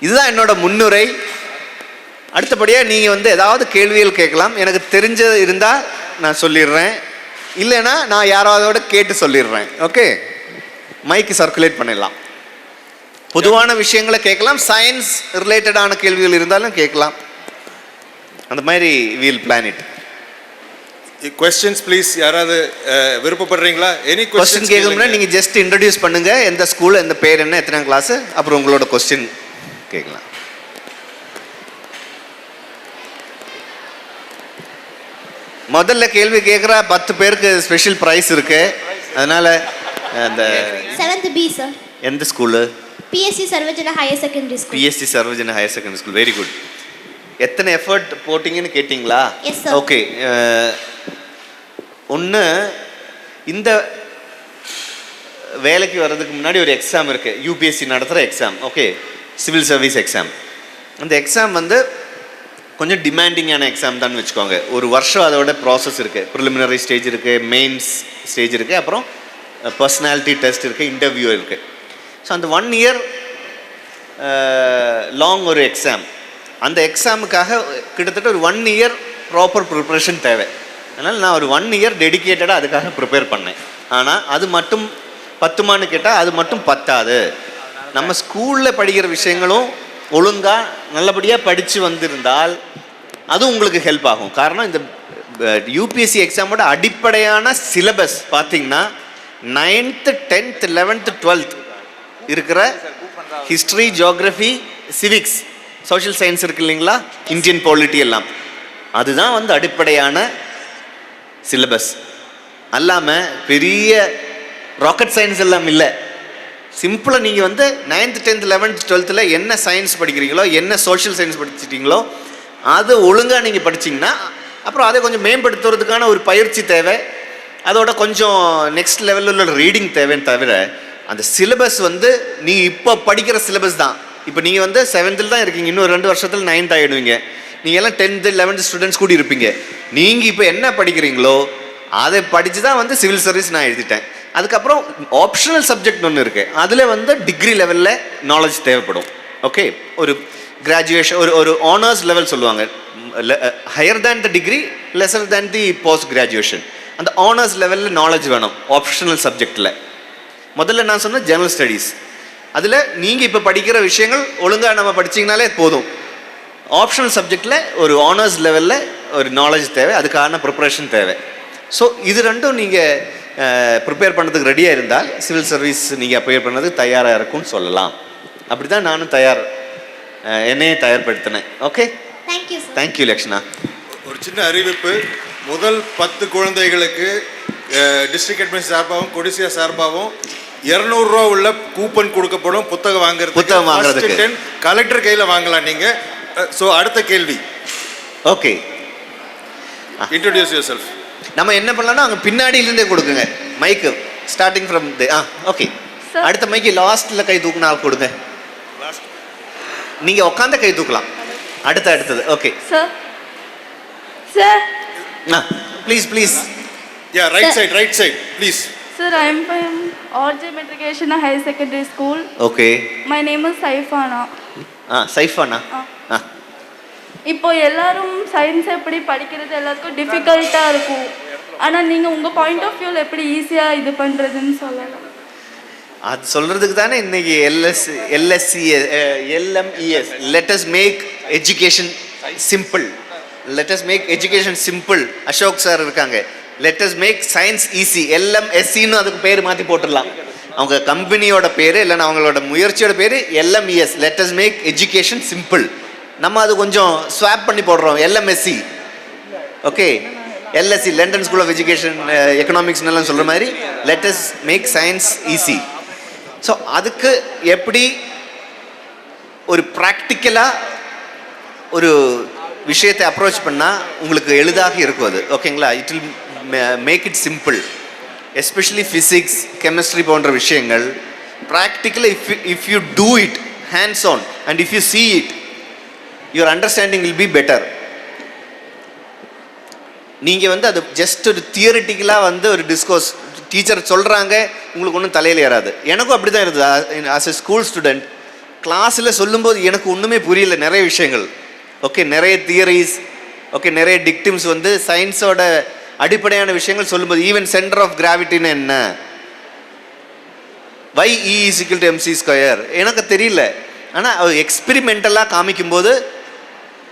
இதுதான் என்னோட முன்னுரை. அடுத்தபடியாக நீங்கள் வந்து ஏதாவது கேள்விகள் கேட்கலாம். எனக்கு தெரிஞ்சது இருந்தால் நான் சொல்லிடுறேன், இல்லைன்னா நான் யாராவதோட கேட்டு சொல்லிடுறேன். ஓகே, மைக்கு சர்க்குலேட் பண்ணிடலாம். பொதுவான விஷயங்களை கேட்கலாம், சயின்ஸ் ரிலேட்டடான கேள்விகள் இருந்தாலும் கேட்கலாம். அந்த மாதிரி we'll plan it. Questions please. யாராவது விருப்பப்படுறீங்களா? எனி கொஸ்டின் கேட்கணும்னா நீங்கள் ஜஸ்ட் இன்ட்ரடியூஸ் பண்ணுங்கள், எந்த ஸ்கூல், எந்த பேர் என்ன, எத்தனை கிளாஸு, அப்புறம் உங்களோட கொஸ்டின் கேட்கலாம். முதல்ல கேள்வி கேட்குற 10 பேருக்கு ஸ்பெஷல் ப்ரைஸ் இருக்கு. அதனால அந்த 7th B sir. எந்த school? PSC Sarvajana Higher Secondary School. PSC Sarvajana Higher Secondary School. Very good. எத்தனை எஃபர்ட் போட்டிங்கன்னு கேட்டிங்களா? Yes sir. ஓகே. ஒன்று, இந்த வேலைக்கு வர்றதுக்கு முன்னாடி ஒரு எக்ஸாம் இருக்குது, யூபிஎஸ்சி நடத்துகிற exam. Okay, civil service exam. அந்த எக்ஸாம் வந்து கொஞ்சம் டிமாண்டிங்கான எக்ஸாம் தான் வச்சுக்கோங்க. ஒரு வருஷம் அதோட ப்ராசஸ் இருக்குது. ப்ரிலிமினரி ஸ்டேஜ் இருக்குது, மெயின்ஸ் ஸ்டேஜ் இருக்குது, அப்புறம் பர்சனாலிட்டி டெஸ்ட் இருக்குது, இன்டர்வியூ இருக்குது. ஸோ அந்த 1 year லாங் ஒரு எக்ஸாம். அந்த எக்ஸாமுக்காக கிட்டத்தட்ட ஒரு 1 year ப்ராப்பர் ப்ரிப்ரேஷன் தேவை. அதனால் நான் ஒரு 1 year டெடிக்கேட்டடாக அதுக்காக ப்ரிப்பேர் பண்ணேன். ஆனால் அது மட்டும் பத்துமான்னு கேட்டால் அது மட்டும் பத்தாது. நம்ம ஸ்கூலில் படிக்கிற விஷயங்களும் ஒழுங்காக நல்லபடியாக படித்து வந்திருந்தால் அதுவும் உங்களுக்கு ஹெல்ப் ஆகும். காரணம், இந்த யூபிஎஸ்சி எக்ஸாமோட அடிப்படையான சிலபஸ் பார்த்திங்கன்னா 9th 10th 11th 12th இருக்கிற history, geography, civics, social science இருக்கு இல்லைங்களா, இந்தியன் பாலிட்டி எல்லாம், அதுதான் வந்து அடிப்படையான சிலபஸ். அல்லாமல் பெரிய ராக்கெட் சயின்ஸ் எல்லாம் இல்லை. சிம்பிளாக நீங்கள் வந்து 9th 10th 11th 12th என்ன சயின்ஸ் படிக்கிறீங்களோ, என்ன சோஷியல் சயின்ஸ் படிச்சிட்டிங்களோ அது ஒழுங்காக நீங்கள் படிச்சிங்கன்னா அப்புறம் அதை கொஞ்சம் மேம்படுத்துறதுக்கான ஒரு பயிற்சி தேவை. அதோட கொஞ்சம் நெக்ஸ்ட் லெவலில் உள்ள ரீடிங் தேவைன்னு தவிர அந்த சிலபஸ் வந்து நீங்கள் இப்போ படிக்கிற சிலபஸ் தான். இப்போ நீங்கள் வந்து 7th தான் இருக்கீங்க, இன்னும் 2 வருஷத்தில் 9th ஆகிடுவீங்க. நீங்கள் எல்லாம் 10th 11th ஸ்டூடெண்ட்ஸ் கூட இருப்பீங்க. நீங்கள் இப்போ என்ன படிக்கிறீங்களோ அதை படித்து தான் வந்து சிவில் சர்வீஸ் நான் எழுதிட்டேன். அதுக்கப்புறம் ஆப்ஷனல் சப்ஜெக்ட் ஒன்று இருக்குது, அதில் வந்து டிகிரி லெவலில் நாலேஜ் தேவைப்படும். ஓகே, ஒரு கிராஜுவேஷன், ஒரு ஆனர்ஸ் லெவல் சொல்லுவாங்க, higher than the degree, lesser than the post graduation. அந்த ஆனர்ஸ் லெவலில் நாலேஜ் வேணும் ஆப்ஷனல் சப்ஜெக்டில். முதல்ல நான் சொன்ன ஜெனரல் ஸ்டடீஸ், அதில் நீங்கள் இப்போ படிக்கிற விஷயங்கள் ஒழுங்காக நம்ம படிச்சிங்கனாலே போதும். ஆப்ஷனல் சப்ஜெக்டில் ஒரு ஆனர்ஸ் லெவலில் ஒரு நாலேஜ் தேவை, அதுக்கான ப்ரிப்பரேஷன் தேவை. ஸோ இது ரெண்டும் நீங்கள் ப்ரிப்பேர் பண்ணுறதுக்கு ரெடியாக இருந்தால் சிவில் சர்வீஸ் நீங்கள் அப்ளை பண்ணுறதுக்கு தயாராக இருக்கும்னு சொல்லலாம். அப்படி தான் நானும் என்னையே தயார்படுத்தினேன். Okay, Thank you sir. Thank you Lakshna. ஒரு சின்ன அறிவிப்பு. முதல் 10 குழந்தைகளுக்கு டிஸ்ட்ரிக்ட் அட்மினிஸ்ட்ரேஷன் சார்பாகவும் கொடிசியா சார்பாகவும் 200 ரூபா உள்ள கூப்பன் கொடுக்கப்படும் புத்தகம் வாங்குறதுக்கு. 10 கலெக்டர் கையில் வாங்கலாம் நீங்கள். ஸோ அடுத்த கேள்வி. Okay, introduce your self. நம்ம என்ன பண்ணலாம்னா அங்கே பின்னாடியிலேருந்தே கொடுக்குங்க மைக்கு, ஸ்டார்டிங் ஃப்ரம் ஓகே. அடுத்த மைக்கு லாஸ்ட்டில் கை தூக்குனா கொடுங்க. நீங்கள் உட்காந்த கை தூக்கலாம். அடுத்தது. Okay sir. Sir please please. Yeah, right side please. Sir, I am from RJ Matriculation Higher Secondary School. Okay. My name is Saifana. Saifana. இப்போ எல்லாரும் சயின்ஸ் எப்படி படிக்கிறது எல்லாருக்கும் டிஃபிகல்ட்டாக இருக்கும். ஆனால் நீங்கள் உங்கள் பாயிண்ட் ஆஃப் வியூவில் எப்படி ஈஸியாக இது பண்ணுறதுன்னு சொல்லலாம். அது சொல்கிறதுக்கு தானே இன்னைக்கு LMES, let us make education simple. Let us make education simple. Ashok sir இருக்காங்க. Let us make science easy. LMSCன்னு அதுக்கு பேர் மாற்றி போட்டுடலாம். அவங்க கம்பெனியோட பேர் இல்லைன்னா அவங்களோட முயற்சியோட பேர் LMES, let us make education simple. நம்ம அது கொஞ்சம் ஸ்வாப் பண்ணி போடுறோம், LMSC. Okay, LSE, London school of education எக்கனாமிக்ஸ்னெல்லாம் சொல்கிற மாதிரி let us make science easy. So அதுக்கு எப்படி ஒரு ப்ராக்டிக்கலாக ஒரு விஷயத்தை அப்ரோச் பண்ணால் உங்களுக்கு எளிதாக இருக்கும் அது. ஓகேங்களா? It will make it simple. Especially physics, chemistry போன்ற விஷயங்கள் ப்ராக்டிக்கலாக if you do it hands on and if you see it, your understanding will be better. நீங்கள் வந்து அது ஜஸ்ட் ஒரு தியரிட்டிக்கலாக வந்து ஒரு டிஸ்கோர்ஸ் டீச்சர் சொல்கிறாங்க, உங்களுக்கு ஒன்றும் தலையில் ஏறாது. எனக்கும் அப்படி தான் இருந்தது. ஆஸ் எ ஸ்கூல் ஸ்டூடெண்ட் கிளாஸில் சொல்லும்போது எனக்கு ஒன்றுமே புரியல நிறைய விஷயங்கள். ஓகே, நிறைய தியரிஸ், ஓகே, நிறைய டிக்டிம்ஸ் வந்து சயின்ஸோட அடிப்படையான விஷயங்கள் சொல்லும்போது, ஈவன் சென்டர் ஆஃப் கிராவிட்டின்னு என்ன, வை E = mc², எனக்கு தெரியல. ஆனால் எக்ஸ்பெரிமெண்டலாக காமிக்கும்போது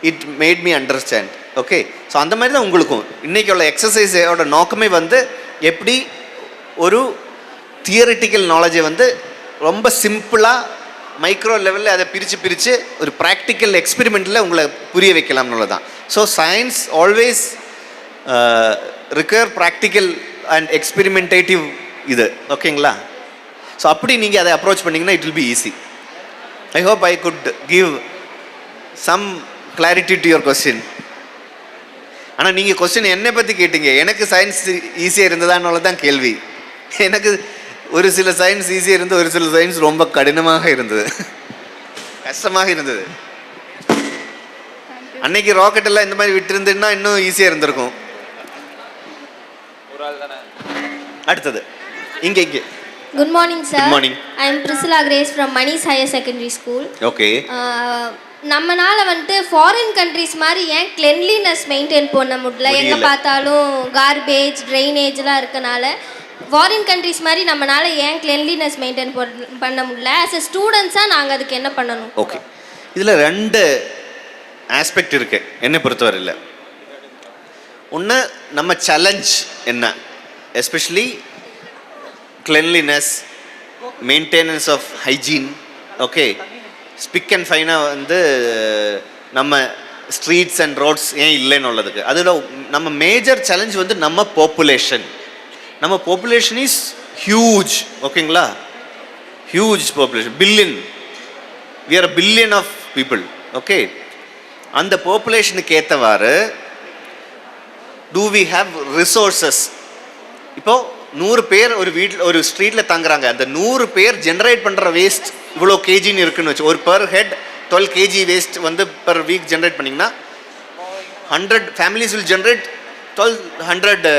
it made me understand. Okay, so அந்த மாதிரி தான் உங்களுக்கும் இன்றைக்கி உள்ள எக்ஸசைஸோட நோக்கமே வந்து எப்படி ஒரு தியரிட்டிக்கல் நாலேஜை வந்து ரொம்ப சிம்பிளாக மைக்ரோ லெவலில் அதை பிரித்து ஒரு ப்ராக்டிக்கல் எக்ஸ்பெரிமெண்ட்டில் உங்களை புரிய வைக்கலாம்னு தான். So science always require practical and experimentative இது. ஓகேங்களா? ஸோ அப்படி நீங்கள் அதை அப்ரோச் பண்ணிங்கன்னா it will be easy. I hope I could give some clarity to your question. ஆனால் நீங்கள் கொஸ்டின் என்னை பற்றி கேட்டீங்க, எனக்கு சயின்ஸ் ஈஸியாக இருந்ததானால தான் கேள்வி. எனக்கு ஒரு சில சயின்ஸ் ஈஸியாக இருந்தது, ஒரு சில சயின்ஸ் ரொம்ப கடினமாக இருந்தது, கஷ்டமாக இருந்தது. அன்னைக்கு ராக்கெட் எல்லாம் இந்த மாதிரி விட்டுருந்துன்னா இன்னும் ஈஸியாக இருந்திருக்கும். அடுத்தது இங்கே Good morning, sir. Good morning. I am Priscilla Grace from Mani's Higher Secondary School. Okay. நம்மனால வந்துட்டு ஃபாரின் கண்ட்ரிஸ் மாதிரி ஏன் கிளென்லினஸ் மெயின்டைன் பண்ண முடியல? எங்கே பார்த்தாலும் கார்பேஜ், ட்ரைனேஜ்லாம் இருக்கனால ஃபாரின் கண்ட்ரிஸ் மாதிரி நம்மனால ஏன் கிளென்லினஸ் மெயின்டைன் பண்ண முடியல? ஆஸ் எ ஸ்டூடெண்ட்ஸாக நாங்கள் அதுக்கு என்ன பண்ணணும்? ஓகே, இதில் 2 ஆஸ்பெக்ட் இருக்குது என்னை பொறுத்தவரையில். ஒன்று, நம்ம சேலஞ்ச் என்ன, especially cleanliness, maintenance of hygiene. Okay, spick and ஃபைனாக வந்து நம்ம ஸ்ட்ரீட்ஸ் அண்ட் ரோட்ஸ் ஏன் இல்லைன்னு உள்ளதுக்கு. அதில் நம்ம மேஜர் சேலஞ்ச் வந்து நம்ம பாப்புலேஷன். நம்ம பாப்புலேஷன் இஸ் ஹியூஜ். ஓகேங்களா? Huge population, billion. We are billion of people. Okay, அந்த பாப்புலேஷனுக்கு ஏற்றவாறு டூ வி ஹாவ் ரிசோர்ஸஸ். இப்போது 100 பேர் ஒரு வீட்டில் ஒரு ஸ்ட்ரீட்டில் தங்குறாங்க. அந்த 100 பேர் ஜென்ரேட் பண்ணுற வேஸ்ட் இவ்வளோ கேஜின்னு இருக்குன்னு வச்சு, ஒரு பர் ஹெட் 12 kg வேஸ்ட் வந்து பர் வீக் ஜென்ரேட் பண்ணிங்கன்னா 100 families will generate 1200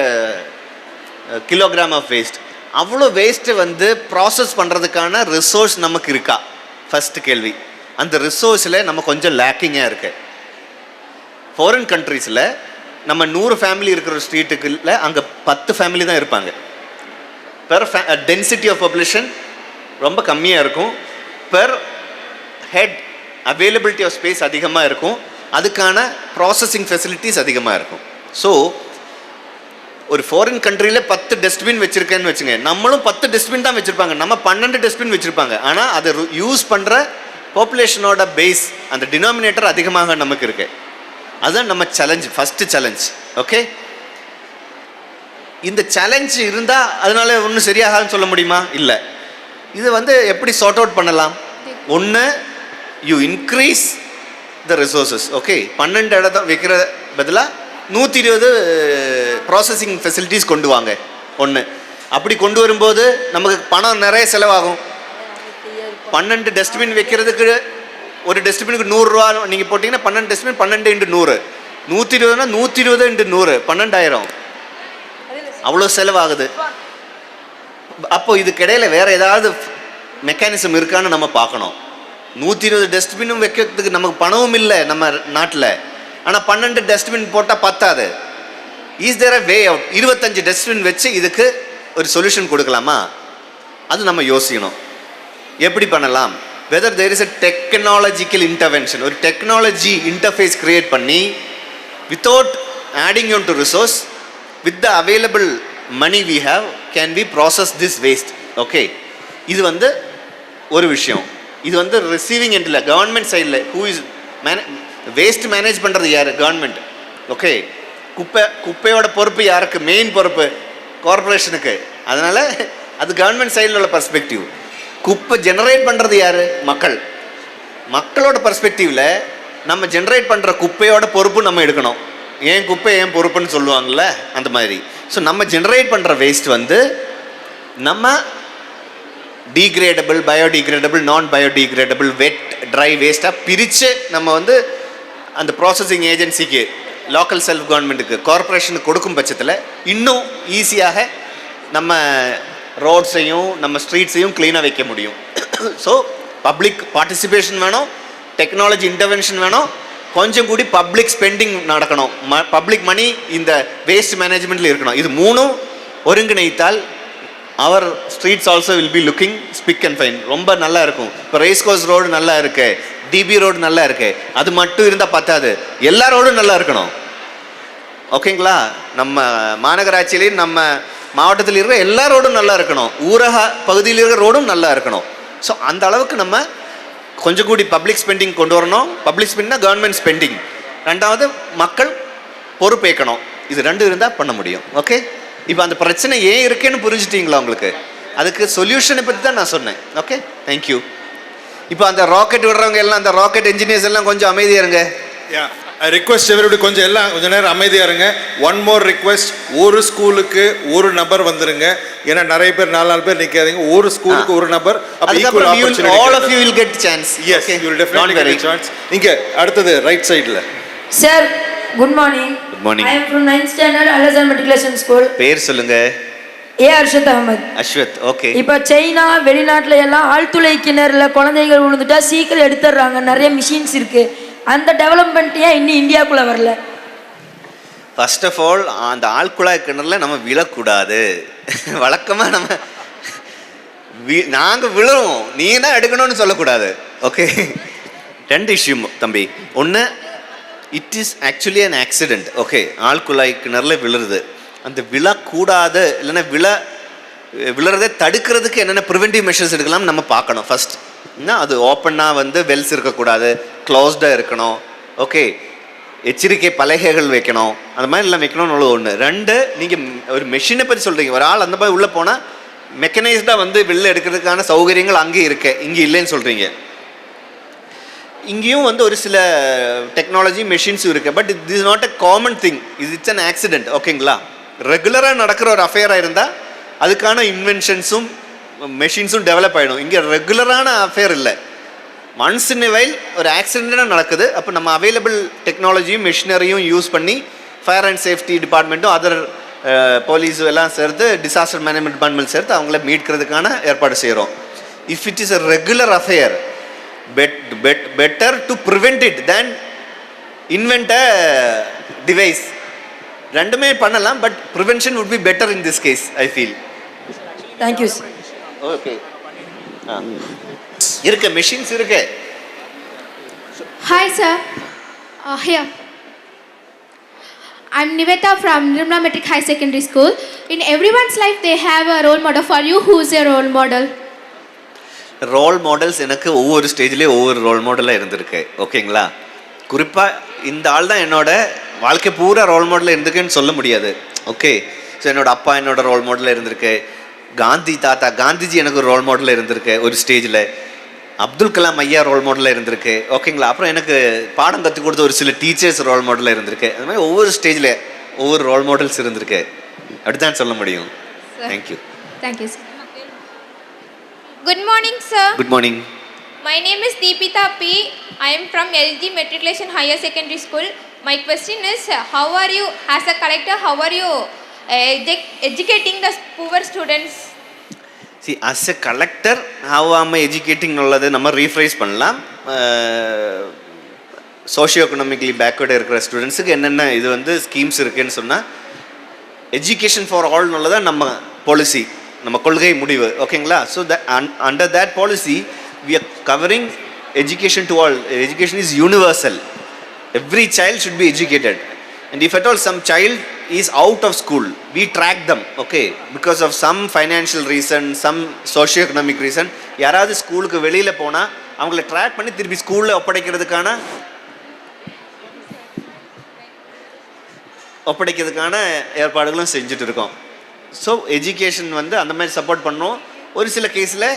kilogram of waste. அவ்வளோ வேஸ்ட்டு வந்து ப்ராசஸ் பண்ணுறதுக்கான ரிசோர்ஸ் நமக்கு இருக்கா? ஃபஸ்ட்டு கேள்வி. அந்த ரிசோர்ஸில் நம்ம கொஞ்சம் லேக்கிங்காக இருக்குது. ஃபாரின் கண்ட்ரீஸில் நம்ம 100 ஃபேமிலி இருக்கிற ஸ்ட்ரீட்டுக்குள்ள அங்கே 10 ஃபேமிலி தான் இருப்பாங்க. பெர் டென்சிட்டி ஆஃப் பாப்புலேஷன் ரொம்ப கம்மியாக இருக்கும். Per head availability of space அதிகமாக இருக்கும். அதுக்கான ப்ராசஸிங் ஃபெசிலிட்டிஸ் அதிகமாக இருக்கும். ஸோ ஒரு ஃபாரின் கண்ட்ரியில் 10 டஸ்ட்பின் வச்சுருக்கேன்னு வச்சுங்க, நம்மளும் 10 டஸ்ட்பின் தான் வச்சுருப்பாங்க, நம்ம 12 டஸ்ட்பின் வச்சுருப்பாங்க. ஆனால் அதை யூஸ் பண்ணுற பாப்புலேஷனோட பேஸ், அந்த டினாமினேட்டர் அதிகமாக நமக்கு இருக்குது. அதுதான் நம்ம சேலஞ்ச், ஃபஸ்ட்டு சேலஞ்ச். ஓகே, இந்த சேலஞ்ச் இருந்தால் அதனால ஒன்றும் சரியாகாதுன்னு சொல்ல முடியுமா? இல்லை. இது வந்து எப்படி சார்ட் அவுட் பண்ணலாம்? ஒன்று, you increase the resources. Okay, 12 இடம் வைக்கிற பதிலாக 120 ப்ராசஸிங் ஃபெசிலிட்டிஸ் கொண்டு வாங்க. ஒன்று, அப்படி கொண்டு வரும்போது நமக்கு பணம் நிறைய செலவாகும். 12 டஸ்ட்பின் வைக்கிறதுக்கு ஒரு டஸ்ட்பினுக்கு 100 ரூபா நீங்கள் போட்டிங்கன்னா 12 டஸ்ட்பின் 12 × 100, 120னா 120 × 100 12,000. அவ்வளோ செலவாகுது. அப்போ இதுக்கு இடையில வேறு ஏதாவது மெக்கானிசம் இருக்கான்னு நம்ம பார்க்கணும். 120 டஸ்ட்பினும் வைக்கிறதுக்கு நமக்கு பணமும் இல்லை நம்ம நாட்டில். ஆனால் 12 டஸ்ட்பின் போட்டால் பத்தாது. Is there a way out? 25 dustbin வச்சு இதுக்கு ஒரு சொல்யூஷன் கொடுக்கலாமா? அது நம்ம யோசிக்கணும். எப்படி பண்ணலாம்? Whether there is a technological intervention, ஒரு டெக்னாலஜி இன்டர்ஃபேஸ் கிரியேட் பண்ணி without adding on to resource, with the available money we have, can we process this waste? Okay, இது வந்து ஒரு விஷயம். இது வந்து ரிசீவிங் எண்டில் கவர்மெண்ட் சைடில் ஹூ இஸ் வேஸ்ட் மேனேஜ் பண்ணுறது யார்? கவர்மெண்ட். ஓகே, குப்பையோட பொறுப்பு யாருக்கு? மெயின் பொறுப்பு கார்பரேஷனுக்கு. அதனால் அது கவர்மெண்ட் சைடில் உள்ள பர்ஸ்பெக்டிவ். குப்பை ஜெனரேட் பண்ணுறது யார்? மக்கள். மக்களோட பர்ஸ்பெக்டிவில் நம்ம ஜென்ரேட் பண்ணுற குப்பையோட பொறுப்பு நம்ம எடுக்கணும். ஏன் குப்பை ஏன் பொறுப்புன்னு சொல்லுவாங்கள்ல, அந்த மாதிரி. ஸோ நம்ம ஜென்ரேட் பண்ணுற வேஸ்ட் வந்து நம்ம டீக்ரேடபிள், பயோடிகிரேடபிள், நான் பயோடிகிரேடபிள், வெட், ட்ரை வேஸ்ட்டாக பிரித்து நம்ம வந்து அந்த ப்ராசஸிங் ஏஜென்சிக்கு, லோக்கல் செல்ஃப் கவர்மெண்ட்டுக்கு, கார்பரேஷனுக்கு கொடுக்கும் பட்சத்தில் இன்னும் ஈஸியாக நம்ம ரோட்ஸையும் நம்ம ஸ்ட்ரீட்ஸையும் க்ளீனாக வைக்க முடியும். ஸோ பப்ளிக் பார்ட்டிசிபேஷன் வேணும், டெக்னாலஜி இன்டர்வென்ஷன் வேணும், கொஞ்சம் கூடி பப்ளிக் ஸ்பெண்டிங் நடக்கணும், பப்ளிக் மணி இந்த வேஸ்ட் மேனேஜ்மெண்ட்டில் இருக்கணும். இது மூணும் ஒருங்கிணைத்தால் our streets also will be looking spick and fine. ரொம்ப நல்லா இருக்கும். இப்போ ரேஸ் கோர்ஸ் ரோடு நல்லா இருக்கு, டிபி ரோடு நல்லா இருக்கு, அது மட்டும் இருந்தால் பத்தாது, எல்லா ரோடும் நல்லா இருக்கணும். ஓகேங்களா? நம்ம மாநகராட்சியிலையும் நம்ம மாவட்டத்தில் இருக்கிற எல்லா ரோடும் நல்லா இருக்கணும், ஊரக பகுதியில் இருக்கிற ரோடும் நல்லா இருக்கணும். ஸோ அந்த அளவுக்கு நம்ம கொஞ்சம் கூடி பப்ளிக் ஸ்பெண்டிங் கொண்டு வரணும். பப்ளிக் ஸ்பெண்டிங்னா கவர்மெண்ட் ஸ்பெண்டிங். ரெண்டாவது மக்கள் பொறுப்பேற்கணும். இது ரெண்டும் இருந்தால் பண்ண முடியும். ஓகே, இப்போ அந்த பிரச்சனை ஏன் இருக்குன்னு புரிஞ்சுட்டீங்களா உங்களுக்கு? அதுக்கு சொல்யூஷனை பற்றி தான் நான் சொன்னேன். Okay, thank you. இப்போ அந்த ராக்கெட் விடுறவங்க எல்லாம், அந்த ராக்கெட் இன்ஜினியர்ஸ் எல்லாம் கொஞ்சம் அமைதியாக இருங்க. ஐ ரிக்வெஸ்ட் எவரிபடி கொஞ்சம் எல்லாம் கொஞ்ச நேரம் அமைதியாக இருங்க. ஒன் மோர் ரிக்வெஸ்ட், ஒரு ஸ்கூலுக்கு ஒரு நபர் வந்துருங்க. ஏன்னா நிறைய பேர் 4 பேர் நிற்காதீங்க. ஒரு ஸ்கூலுக்கு ஒரு நபர். All of you will get chance. Yes, you will definitely get a chance. இங்க அடுத்தது ரைட் சைடுல. Sir, good morning. Good morning. I am from 9th standard அலசான் மெட்ரிகுலேஷன் ஸ்கூல். பேர் சொல்லுங்க. ஏ அர்ஷத் அகமது. அஸ்வத். ஓகே. இப்போ சைனா வெளிநாட்டுல எல்லாம் ஆழ்துளை கிணறுல குழந்தைகள் விழுந்துட்டா சீக்கிரம் எடுத்துடுறாங்க. நிறைய மிஷின்ஸ் இருக்கு. அந்த டெவலப்மெண்ட் ஏன் இன்னும் இந்தியாவுக்குள்ள வரல? ஃபர்ஸ்ட் ஆஃப் ஆல், அந்த ஆழ்குழாய் கிணறுல நம்ம விழக்கூடாது. வழக்கமாக நம்ம நாங்கள் விழுவோம், நீ தான் எடுக்கணும்னு சொல்லக்கூடாது. ஓகே, 2 இஷ்யூ தம்பி. ஒன்று, it is actually an accident. Okay, ஆழ்குழாய் கிணறுல விழுறது, அந்த விழக்கூடாது, இல்லைன்னா விழுறதை தடுக்கிறதுக்கு என்னென்ன ப்ரிவென்டிவ் மெஷர்ஸ் எடுக்கலாம் நம்ம பார்க்கணும். ஃபர்ஸ்ட் அது ஓப்பனாக வந்து வெல்ஸ் இருக்கக்கூடாது, க்ளோஸ்டாக இருக்கணும். ஓகே, எச்சரிக்கை பலகைகள் வைக்கணும், அந்த மாதிரி எல்லாம் வைக்கணும்னு ஒன்று. 2, நீங்கள் ஒரு மெஷினை பற்றி சொல்கிறீங்க. ஒரு ஆள் அந்த மாதிரி உள்ளே போனால் மெக்கனைஸ்டாக வந்து வெளில எடுக்கிறதுக்கான சௌகரியங்கள் அங்கே இருக்கு, இங்கே இல்லைன்னு சொல்கிறீங்க. இங்கேயும் வந்து ஒரு சில டெக்னாலஜி மெஷின்ஸும் இருக்குது. But it is not a common thing. It's an accident. ஓகேங்களா? ரெகுலராக நடக்கிற ஒரு அஃபேராக இருந்தால் அதுக்கான இன்வென்ஷன்ஸும் மெஷின்ஸும் டெவலப் ஆகிடும். இங்கே ரெகுலரான அஃபேர் இல்லை. ஒன்ஸ் இன் எ வைல் ஒரு ஆக்சிடென்ட்டாக நடக்குது. அப்போ நம்ம அவைலபிள் டெக்னாலஜியும் மெஷினரியும் யூஸ் பண்ணி ஃபயர் அண்ட் சேஃப்டி டிபார்ட்மெண்ட்டும் அதர் போலீஸும் எல்லாம் சேர்த்து, டிசாஸ்டர் மேனேஜ்மெண்ட் டிபார்ட்மெண்ட் சேர்த்து அவங்கள மீட்கிறதுக்கான ஏற்பாடு செய்கிறோம். If it is a regular affair, better to prevent it than invent a device. ரெண்டுமே பண்ணலாம், but prevention would be better in this case, I feel. Thank you sir. Okay. இருக்கு, machines இருக்கு. Hi sir. Here. I'm Niveta from Nirmala Metric High Secondary School. In everyone's life they have a role model. For you, who is your role model? Role models எனக்கு ஒவ்வொரு ஸ்டேஜ்லேயும் ஒவ்வொரு role மாடலாக இருந்திருக்கு. ஓகேங்களா? குறிப்பாக இந்த ஆள் தான் என்னோட வாழ்க்கை பூரா ரோல் மாடலில் இருந்திருக்குன்னு சொல்ல முடியாது. ஓகே, ஸோ என்னோட அப்பா என்னோட ரோல் மாடலில் இருந்திருக்கு. காந்திஜி எனக்கு ஒரு ரோல் மாடலில் இருந்திருக்கு ஒரு ஸ்டேஜில். அப்துல் கலாம் ஐயா ரோல் மாடலில் இருந்திருக்கு. ஓகேங்களா? அப்புறம் எனக்கு பாடம் கற்றுக் கொடுத்த ஒரு சில டீச்சர்ஸ் ரோல் மாடலில் இருந்திருக்கு. அது மாதிரி ஒவ்வொரு ஸ்டேஜில் ஒவ்வொரு ரோல் மாடல்ஸ் இருந்திருக்கு. அப்படித்தான் சொல்ல முடியும். Thank you. Thank you sir. Good morning sir. Good morning. My name is Deepita P. I am from LG Matriculation Higher Secondary School. My question is, how are you as a collector, how are you educating the poor students? See, as a collector, how am I educating உள்ளது நம்ம ரீஃப்ரைஸ் பண்ணலாம். Socio economically backward இருக்கிற ஸ்டூடெண்ட்ஸுக்கு என்னென்ன இது வந்து schemes இருக்குதுன்னு சொன்னால், எஜுகேஷன் ஃபார் ஆல் உள்ளதான் நம்ம பாலிசி, நம்ம கொள்கை முடிவு. ஓகேங்களா? So under that policy we are covering education to all. Education is universal. Every child should be educated. And if at all some child is out of school, we track them. Okay, because of some financial reason, some socio-economic reason, யாராவது ஸ்கூலுக்கு வெளியில் போனால் அவங்கள track பண்ணி திருப்பி ஸ்கூலில் ஒப்படைக்கிறதுக்கான ஏற்பாடுகளும் செஞ்சுட்டு இருக்கோம். ஸோ எஜுகேஷன் வந்து அந்த மாதிரி சப்போர்ட் பண்ணோம். ஒரு சில கேஸில்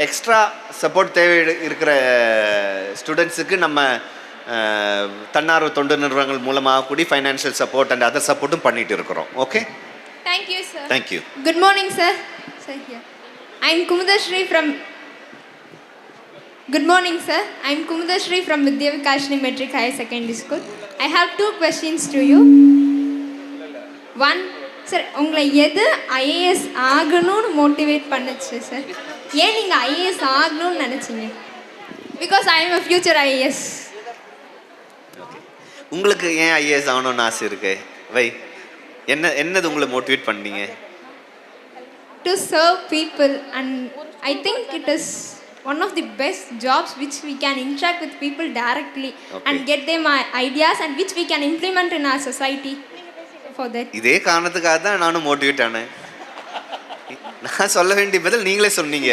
எக்ஸ்ட்ரா சப்போர்ட் தேவை இருக்கிற ஸ்டூடெண்ட்ஸுக்கு நம்ம தன்னார்வ தொண்டு நிறுவனங்கள் மூலமாக கூடி ஃபைனான்ஷியல் சப்போர்ட் அண்ட் அதர் சப்போர்ட்டும் பண்ணிட்டு இருக்கிறோம். Okay, Thank you, sir. Thank you. Good morning, sir. Sir, here. I'm Kumudashri from... Good morning, sir. I'm Kumudashri from Vidya Vikashini Metric Higher Secondary School. I have 2 questions to you. One, sir, உங்களை எது IAS ஆகணும்னு motivate பண்ணுச்சு sir? ஏன் நீங்கள் IAS ஆகணும்னு நினச்சிங்க? Because I am a future IAS. உங்களுக்கு ஏன் ஐஏஎஸ் ஆகணும்னு ஆசை இருக்கு? என்னது உங்களை மோட்டிவேட் பண்ணீங்க? To serve people, and I think it is one of the best jobs which we can interact with people directly and get them ideas and which we can implement in our society for that. இதே காரணத்துக்காக தான் நானும் motivate ஆனேன். நான் சொல்ல வேண்டிய பதில் நீங்களே சொன்னீங்க.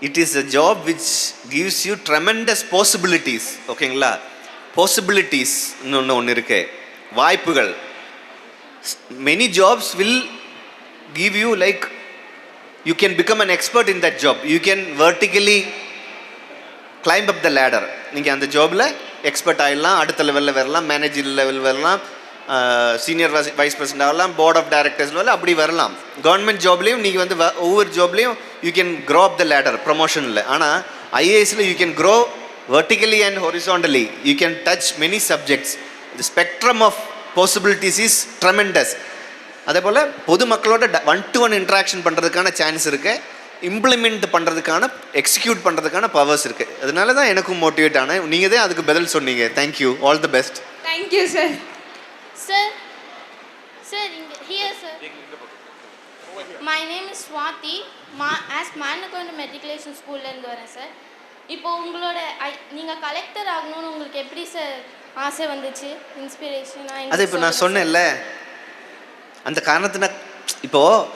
It is a job which gives you tremendous possibilities. ஓகேங்களா? பாசிபிலிட்டிஸ் ஒன்று இருக்கு, வாய்ப்புகள். Many jobs will give you like you can become an expert in that job. You can vertically climb up the ladder. நீங்கள் அந்த ஜாபில் expert ஆகிடலாம், அடுத்த லெவலில் வரலாம், மேனேஜர் லெவல் வரலாம், சீனியர் வைஸ் பிரசிடென்ட் ஆகலாம், போர்ட் ஆஃப் டைரக்டர்ஸ் லெவலில் அப்படி வரலாம். கவர்மெண்ட் ஜாப்லேயும் நீங்கள் வந்து ஒவ்வொரு ஜாப்லேயும் you can grow up the ladder ப்ரமோஷனில். ஆனால் ஐஏஎஸில் you can grow vertically and horizontally. You can touch many subjects. The spectrum of possibilities is tremendous. அதே போல் பொதுமக்களோட 1-to-1 இன்ட்ராக்ஷன் பண்ணுறதுக்கான சான்ஸ் இருக்குது, இம்ப்ளிமெண்ட் பண்ணுறதுக்கான எக்ஸிக்யூட் பண்ணுறதுக்கான பவர்ஸ் இருக்குது. அதனால தான் எனக்கும் மோட்டிவேட் ஆனேன். நீங்கள் தான் அதுக்கு பதில் சொன்னீங்க. Thank you, all the best. Thank you sir. Sir here sir. My name is Swati. As Manakond Matriculation Schoolலேருந்து வரேன் சார். இப்போ உங்களோட நீங்கள் கலெக்டர் ஆகணும்னு உங்களுக்கு எப்படி சார் ஆசை வந்துச்சு, இன்ஸ்பிரேஷனாக? அது இப்போ நான் சொன்னேன்ல, அந்த காரணத்தினா இப்போது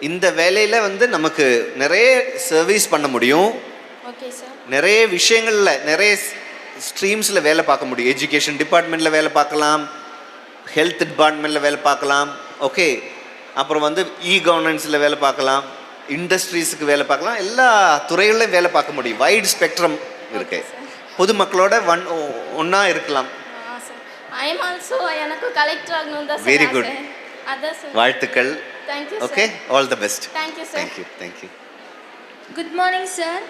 இந்த வேலையில் வந்து நமக்கு நிறைய சர்வீஸ் பண்ண முடியும். Okay sir. நிறைய விஷயங்களில் நிறைய ஸ்ட்ரீம்ஸில் வேலை பார்க்க முடியும். எஜுகேஷன் டிபார்ட்மெண்ட்டில் வேலை பார்க்கலாம், ஹெல்த் டிபார்ட்மெண்ட்டில் வேலை பார்க்கலாம், ஓகே, அப்புறம் வந்து கவர்னன்ஸில் வேலை பார்க்கலாம், இண்டஸ்ட்ரீஸுக்கு வேலை பார்க்கலாம், எல்லா துறைகளிலும் வேலை பார்க்க முடியும். வைட் ஸ்பெக்ட்ரம் இருக்கு. பொதுமக்களோட ஒன்றா இருக்கலாம். ஐ எம் ஆல்சோ எனக்கு கலெக்டர் ஆகணும் தான். வெரி குட், வாழ்த்துக்கள். Thank you. Okay, all the best. Thank you sir. Thank you. Good morning sir.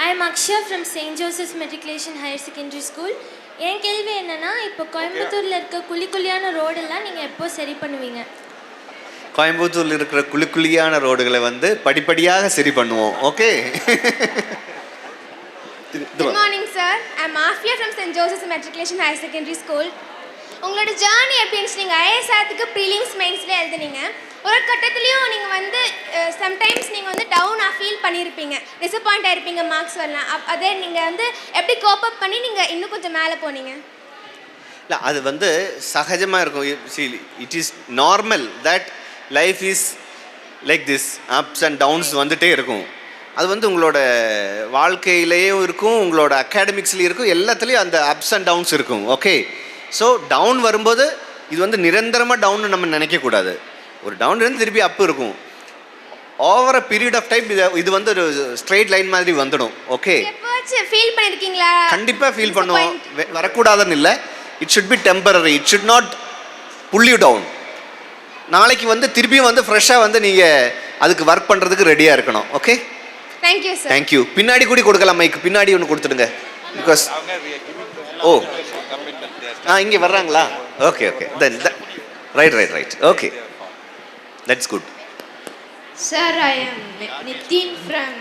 I am Akshaya from saint Joseph's matriculation higher secondary school. என் கேள்வி என்னென்னா, இப்போ கோயம்புத்தூரில் இருக்க குழியான ரோடெல்லாம் நீங்கள் எப்போ சரி பண்ணுவீங்க? கோயம்புத்தூரில் இருக்கிற குழியான ரோடுகளை வந்து படிப்படியாக சரி பண்ணுவோம். Okay. Good morning sir. I am Afiya from saint Joseph's matriculation higher secondary school. உங்களோட ஜேர்னி எப்படி இருந்துச்சு? நீங்கள் ஐஏஎஸ் ஆகிறதுக்கு ப்ரீலிம்ஸ் மெயின்ஸில் எழுதுனீங்க. ஒரு கட்டத்துலேயும் நீங்கள் வந்து சம்டைம்ஸ் நீங்கள் வந்து டவுனாக ஃபீல் பண்ணியிருப்பீங்க, டிசப்பாயிண்ட் ஆகிருப்பீங்க, மார்க்ஸ் வரலாம். அதே நீங்கள் வந்து எப்படி கோப் அப் பண்ணி நீங்கள் இன்னும் கொஞ்சம் மேலே போனீங்க? இல்லை, அது வந்து சகஜமாக இருக்கும். It is normal that life is like this, ups and downs வந்துகிட்டே இருக்கும். அது வந்து உங்களோட வாழ்க்கையிலேயும் இருக்கும், உங்களோட அகாடமிக்ஸ்லேயும் இருக்கும், எல்லாத்துலேயும் அந்த அப்ஸ் அண்ட் டவுன்ஸ் இருக்கும். ஓகே, ஸோ டவுன் வரும்போது இது வந்து நிரந்தரமாக டவுன்னு நம்ம நினைக்கக்கூடாது. ஒரு டவுன் இருந்து திருப்பி அப்பு இருக்கும். Over a period of time இது வந்து ஒரு ஸ்ட்ரெயிட் லைன் மாதிரி வந்துடும். ஓகே, ஃபீல் பண்ணியிருக்கீங்களா? கண்டிப்பாக ஃபீல் பண்ணுவோம். வரக்கூடாதுன்னு இல்லை, it should be temporary, it should not pull you down. நாளைக்கு வந்து திருப்பியும் வந்து ஃப்ரெஷ்ஷாக வந்து நீங்கள் அதுக்கு ஒர்க் பண்ணுறதுக்கு ரெடியாக இருக்கணும். Okay, thank you sir. தேங்க்யூ. பின்னாடி கூட கொடுக்கலாம், மைக்கு பின்னாடி ஒன்று கொடுத்துடுங்க. பிகாஸ் இங்கே வர்றாங்களா? Okay, then right. Okay, that's good. Sir, I am Nitin from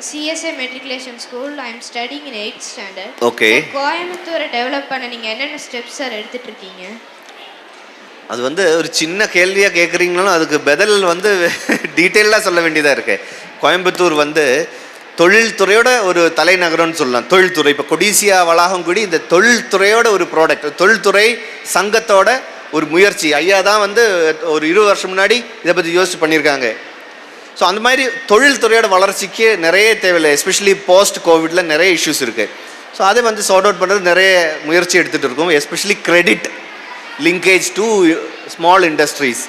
CSI Matriculation School. I am studying in 8th standard. Okay. கோயம்புத்தூரை டெவலப் பண்ண நீங்கள் என்னென்ன ஸ்டெப்ஸ் சார் எடுத்துகிட்டு இருக்கீங்க? அது வந்து ஒரு சின்ன கேள்வியாக கேட்குறீங்களும் அதுக்கு பதில் வந்து டீட்டெயிலாக சொல்ல வேண்டியதாக இருக்குது. கோயம்புத்தூர் வந்து தொழில்துறையோட ஒரு தலைநகரம்னு சொல்லலாம். தொழில்துறை இப்போ கொடிசியா வளாகங்குடி இந்த தொழில்துறையோட ஒரு ப்ராடக்ட், தொழில்துறை சங்கத்தோட ஒரு முயற்சி. ஐயா தான் வந்து ஒரு 20 வருஷம் முன்னாடி இதை பற்றி யோசிச்சு பண்ணியிருக்காங்க. ஸோ அந்த மாதிரி தொழில்துறையோட வளர்ச்சிக்கு நிறைய தேவையில்லை. எஸ்பெஷலி போஸ்ட் கோவிடில் நிறைய இஷ்யூஸ் இருக்குது. ஸோ அதை வந்து சார்ட் அவுட் பண்ணுறது நிறைய முயற்சி எடுத்துகிட்டு இருக்கோம். Especially credit linkage to small industries.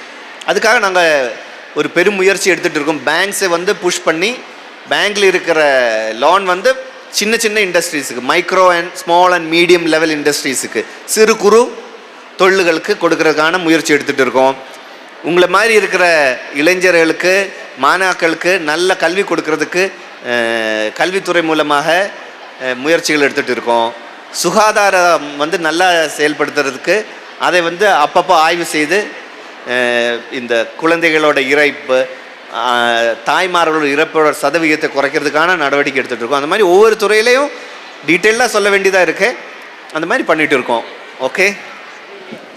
அதுக்காக நாங்கள் ஒரு பெரும் முயற்சி எடுத்துகிட்டு இருக்கோம். பேங்க்ஸை வந்து புஷ் பண்ணி பேங்க்கில் இருக்கிற லோன் வந்து சின்ன சின்ன இண்டஸ்ட்ரீஸுக்கு, micro and small and medium level இண்டஸ்ட்ரீஸுக்கு, சிறு குறு தொழில்களுக்கு கொடுக்கறதுக்கான முயற்சி எடுத்துகிட்டு இருக்கோம். உங்களை மாதிரி இருக்கிற இளைஞர்களுக்கு, மாணாக்களுக்கு நல்ல கல்வி கொடுக்கறதுக்கு கல்வித்துறை மூலமாக முயற்சிகள் எடுத்துகிட்டு இருக்கோம். சுகாதாரம் வந்து நல்லா செயல்படுத்துறதுக்கு அதை வந்து அப்பப்போ ஆய்வு செய்து இந்த குழந்தைகளோட இறப்பு, தாய்மார்களோட இறப்போட சதவிகிதத்தை குறைக்கிறதுக்கான நடவடிக்கை எடுத்துகிட்டு இருக்கோம். அந்த மாதிரி ஒவ்வொரு துறையிலையும் டீட்டெயிலாக சொல்ல வேண்டியதாக இருக்குது. அந்த மாதிரி பண்ணிகிட்டு இருக்கோம். ஓகே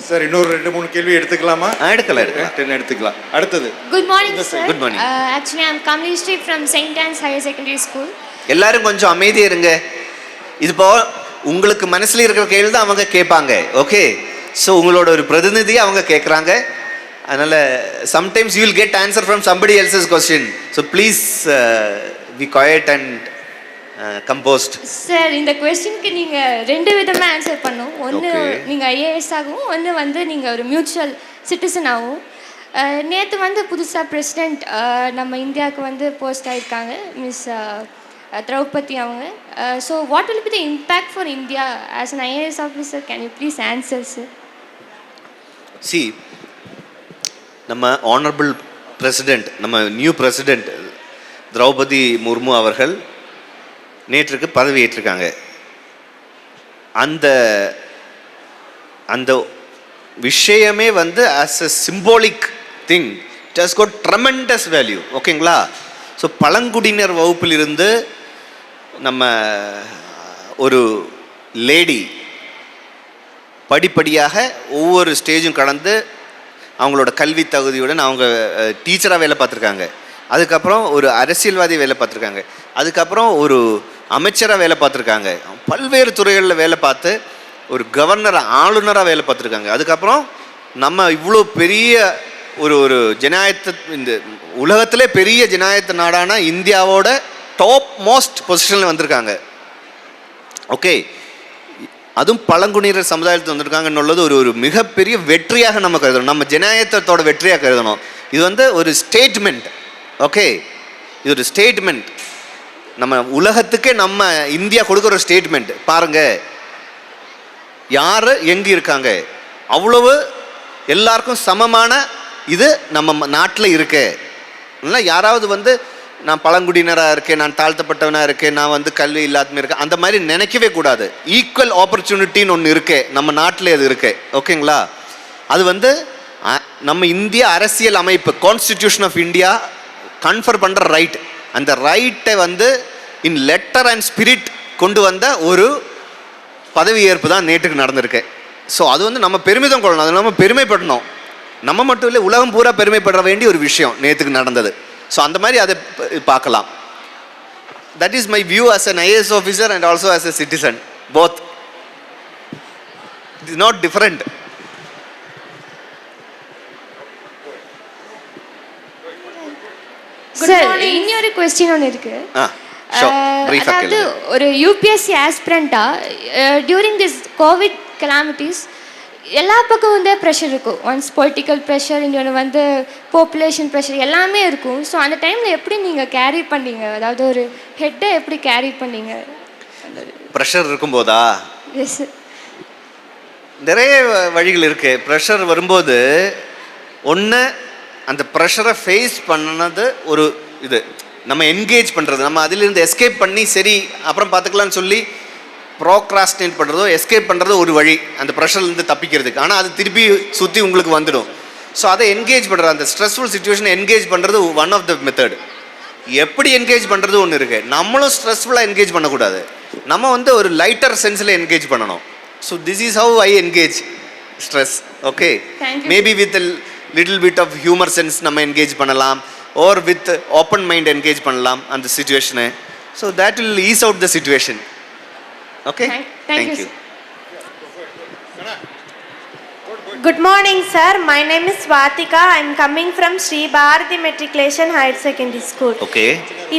சார், இன்னொரு 2-3 கேள்வி எடுத்துக்கலாமா? எடுக்கலாம். எடுத்துக்கலாம். அடுத்தது. Good morning, sir. Good morning. Actually, I'm Kamli Sri from St. Anne's Higher Secondary School. எல்லாரும் கொஞ்சம் அமைதியாக இருங்க. இப்போ உங்களுக்கு மனசில் இருக்கிற கேள்வி தான் அவங்க கேட்பாங்க. ஓகே, ஸோ உங்களோட ஒரு பிரதிநிதி அவங்க கேட்குறாங்க. அதனால் sometimes you will get answer from somebody else's question. So please be quite and compost. Sir, இந்த கொஸ்டினுக்கு நீங்கள் 2 விதமாக ஆன்சர் பண்ணும். ஒன்று நீங்கள் ஐஏஎஸ் ஆகவும், ஒன்று வந்து நீங்கள் ஒரு மியூச்சுவல் சிட்டிசன் ஆகும். நேற்று வந்து புதுசாக பிரசிடெண்ட் நம்ம இந்தியாவுக்கு வந்து போஸ்ட் ஆகிருக்காங்க, மிஸ் திரௌபதி அவங்க. So what will be the impact for India as an IAS officer? Can you please answer sir? C, நம்ம ஆனரபிள் பிரசிடெண்ட், நம்ம நியூ பிரசிடெண்ட் திரௌபதி முர்மு அவர்கள் நேற்றுக்கு பதவியேற்றிருக்காங்க. அந்த அந்த விஷயமே வந்து as a symbolic thing, it has got tremendous value. ஓகேங்களா? So பழங்குடியினர் வகுப்பிலிருந்து நம்ம ஒரு லேடி படிப்படியாக ஒவ்வொரு ஸ்டேஜும் கடந்து அவங்களோட கல்வி தகுதியுடன் அவங்க டீச்சராக வேலை பார்த்துருக்காங்க. அதுக்கப்புறம் ஒரு அரசியல்வாதி வேலை பார்த்துருக்காங்க. அதுக்கப்புறம் ஒரு அமைச்சராக வேலை பார்த்துருக்காங்க. பல்வேறு துறைகளில் வேலை பார்த்து ஒரு கவர்னராக, ஆளுநராக வேலை பார்த்துருக்காங்க. அதுக்கப்புறம் நம்ம இவ்வளோ பெரிய ஒரு ஜனநாயகத்தை, இந்த உலகத்திலே பெரிய ஜனநாயக நாடான இந்தியாவோட டாப் மோஸ்ட் பொசிஷனில் வந்திருக்காங்க. ஓகே, அதுவும் பழங்குடியினர் சமுதாயத்தில் வந்திருக்காங்கன்னுள்ளது ஒரு மிகப்பெரிய வெற்றியாக நம்ம கருதணும். நம்ம ஜனநாயகத்தோட வெற்றியாக கருதணும். இது வந்து ஒரு ஸ்டேட்மெண்ட். ஓகே, இது ஒரு ஸ்டேட்மெண்ட். நம்ம உலகத்துக்கே நம்ம இந்தியா கொடுக்குற ஒரு ஸ்டேட்மெண்ட். பாருங்கள், யார் எங்கே இருக்காங்க, அவ்வளவு எல்லாருக்கும் சமமான இது நம்ம நாட்டில் இருக்கு. இல்லை யாராவது வந்து நான் பழங்குடியினராக இருக்கேன், நான் தாழ்த்தப்பட்டவனாக இருக்கேன், நான் வந்து கல்வி இல்லாதமே இருக்கேன், அந்த மாதிரி நினைக்கவே கூடாது. ஈக்குவல் ஆப்பர்ச்சுனிட்டின்னு ஒன்று இருக்கு நம்ம நாட்டில். அது இருக்கு. ஓகேங்களா? அது வந்து நம்ம இந்திய அரசியல் அமைப்பு, கான்ஸ்டிடியூஷன் ஆஃப் இந்தியா கன்ஃபர் பண்ணுற ரைட். அந்த ரைட்டை வந்து இன் லெட்டர் அண்ட் ஸ்பிரிட் கொண்டு வந்த ஒரு பதவியேற்பு தான் நேற்றுக்கு நடந்திருக்கு. ஸோ அது வந்து நம்ம பெருமிதம் கொள்ளணும், அது நம்ம பெருமைப்படணும். நம்ம மட்டும் இல்லை, உலகம் பூரா பெருமைப்பட வேண்டிய ஒரு விஷயம் நேற்றுக்கு நடந்தது. ஸோ அந்த மாதிரி அதை பார்க்கலாம். That is my view as an IAS officer and also as a citizen. Both. It is not different. Sir, இன்னொரு கொஸ்டின் ஒன்று இருக்கு. அதாவது ஒரு யூபிஎஸ்சி ஆஸ்பிரண்டா டியூரிங் திஸ் கோவிட் கலாமிட்டிஸ் எல்லா பக்கம் வந்து ப்ரெஷர் இருக்கும். ஒன்ஸ் பொலிட்டிக்கல் ப்ரெஷர், இன்னொன்று வந்து பாப்புலேஷன் ப்ரெஷர், எல்லாமே இருக்கும். ஸோ அந்த டைமில் எப்படி நீங்கள் கேரி பண்ணீங்க? அதாவது ஒரு ஹெட்டை எப்படி கேரி பண்ணீங்க? ப்ரெஷர் இருக்கும்போதா? எஸ், நிறைய வழிகள் இருக்குது. ப்ரெஷர் வரும்போது ஒன்று அந்த ப்ரெஷரை ஃபேஸ் பண்ணது ஒரு இது, நம்ம என்கேஜ் பண்ணுறது, நம்ம அதிலிருந்து எஸ்கேப் பண்ணி சரி அப்புறம் பார்த்துக்கலான்னு சொல்லி ப்ரோக்ராஸ்டினேட் பண்ணுறதோ எஸ்கேப் பண்ணுறதோ ஒரு வழி அந்த ப்ரெஷர்லேருந்து தப்பிக்கிறதுக்கு. ஆனால் அது திருப்பி சுற்றி உங்களுக்கு வந்துடும். ஸோ அதை என்கேஜ் பண்ணுறது, அந்த ஸ்ட்ரெஸ்ஃபுல் சுச்சுவேஷனை என்கேஜ் பண்ணுறது ஒன் ஆஃப் த மெத்தட். எப்படி என்கேஜ் பண்ணுறது ஒன்று இருக்குது. நம்மளும் ஸ்ட்ரெஸ்ஃபுல்லாக என்கேஜ் பண்ணக்கூடாது, நம்ம வந்து ஒரு லைட்டர் சென்ஸில் என்கேஜ் பண்ணணும். So this is how I engage stress. Okay, maybe with little bit of humour sense நம்ம என்கேஜ் பண்ணலாம், or with open mind engage பண்ணலாம் அந்த சிச்சுவேஷனை. So that will ease out the situation. Okay, thank you. Good morning, sir. My name is Swatika. I am coming from Sri Bharati Matriculation Higher Secondary School. Okay.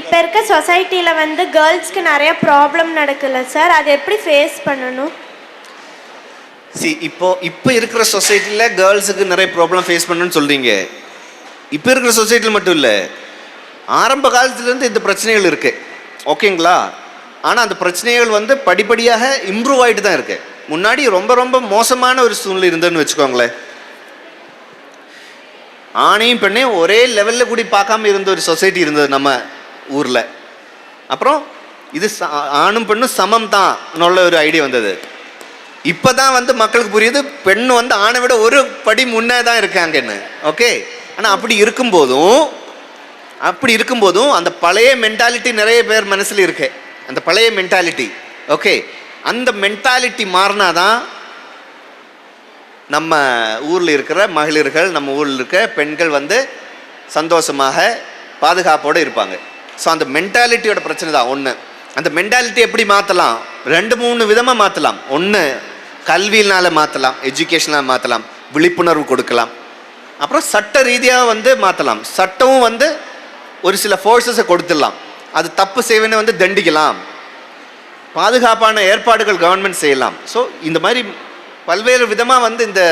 இப்போ இருக்க சொசைட்டியில் வந்து கேர்ள்ஸ்க்கு நிறைய problem நடக்குல்ல sir, அதை எப்படி ஃபேஸ் பண்ணணும்? இப்போ இருக்கிற சொசைட்டியில் கேர்ள்ஸுக்கு நிறைய ப்ராப்ளம் ஃபேஸ் பண்ணணும்னு சொல்கிறீங்க. இப்போ இருக்கிற சொசைட்டியில் மட்டும் இல்லை, ஆரம்ப காலத்துலேருந்து இந்த பிரச்சனைகள் இருக்குது. ஓகேங்களா? ஆனால் அந்த பிரச்சனைகள் வந்து படிப்படியாக இம்ப்ரூவ் ஆகிட்டு தான் இருக்கு. முன்னாடி ரொம்ப ரொம்ப மோசமான ஒரு சூழ்நிலை இருந்ததுன்னு வச்சுக்கோங்களேன். ஆணையும் பெண்ணையும் ஒரே லெவலில் கூடி பார்க்காம இருந்த ஒரு சொசைட்டி இருந்தது நம்ம ஊரில். அப்புறம் இது ஆணும் பெண்ணும் சமம் தான் நல்ல ஒரு ஐடியா வந்தது. இப்போ தான் வந்து மக்களுக்கு புரியுது பெண் வந்து ஆணை விட ஒரு படி முன்னே தான் இருக்காங்கன்னு. ஓகே, ஆனால் அப்படி இருக்கும்போதும் அந்த பழைய மென்டாலிட்டி நிறைய பேர் மனசில் இருக்கு. அந்த பழைய மென்டாலிட்டி, ஓகே, அந்த மென்டாலிட்டி மாறினாதான் நம்ம ஊரில் இருக்கிற மகளிர்கள், நம்ம ஊரில் இருக்க பெண்கள் வந்து சந்தோஷமாக பாதுகாப்போடு இருப்பாங்க. ஸோ அந்த மென்டாலிட்டியோட பிரச்சனை தான் ஒன்று. அந்த மென்டாலிட்டி எப்படி மாற்றலாம்? 2-3 விதமாக மாற்றலாம். ஒன்று கல்வியினால் மாற்றலாம், எஜுகேஷனால் மாற்றலாம், விழிப்புணர்வு கொடுக்கலாம். அப்புறம் சட்ட ரீதியாக வந்து மாற்றலாம். சட்டமும் வந்து ஒரு சில ஃபோர்ஸஸை கொடுத்துடலாம். அது தப்பு செய்வனை வந்து தண்டிக்கலாம். பாதுகாப்பான ஏற்பாடுகள் கவர்மெண்ட் செய்யலாம். ஸோ இந்த மாதிரி பல்வேறு விதமாக வந்து இந்த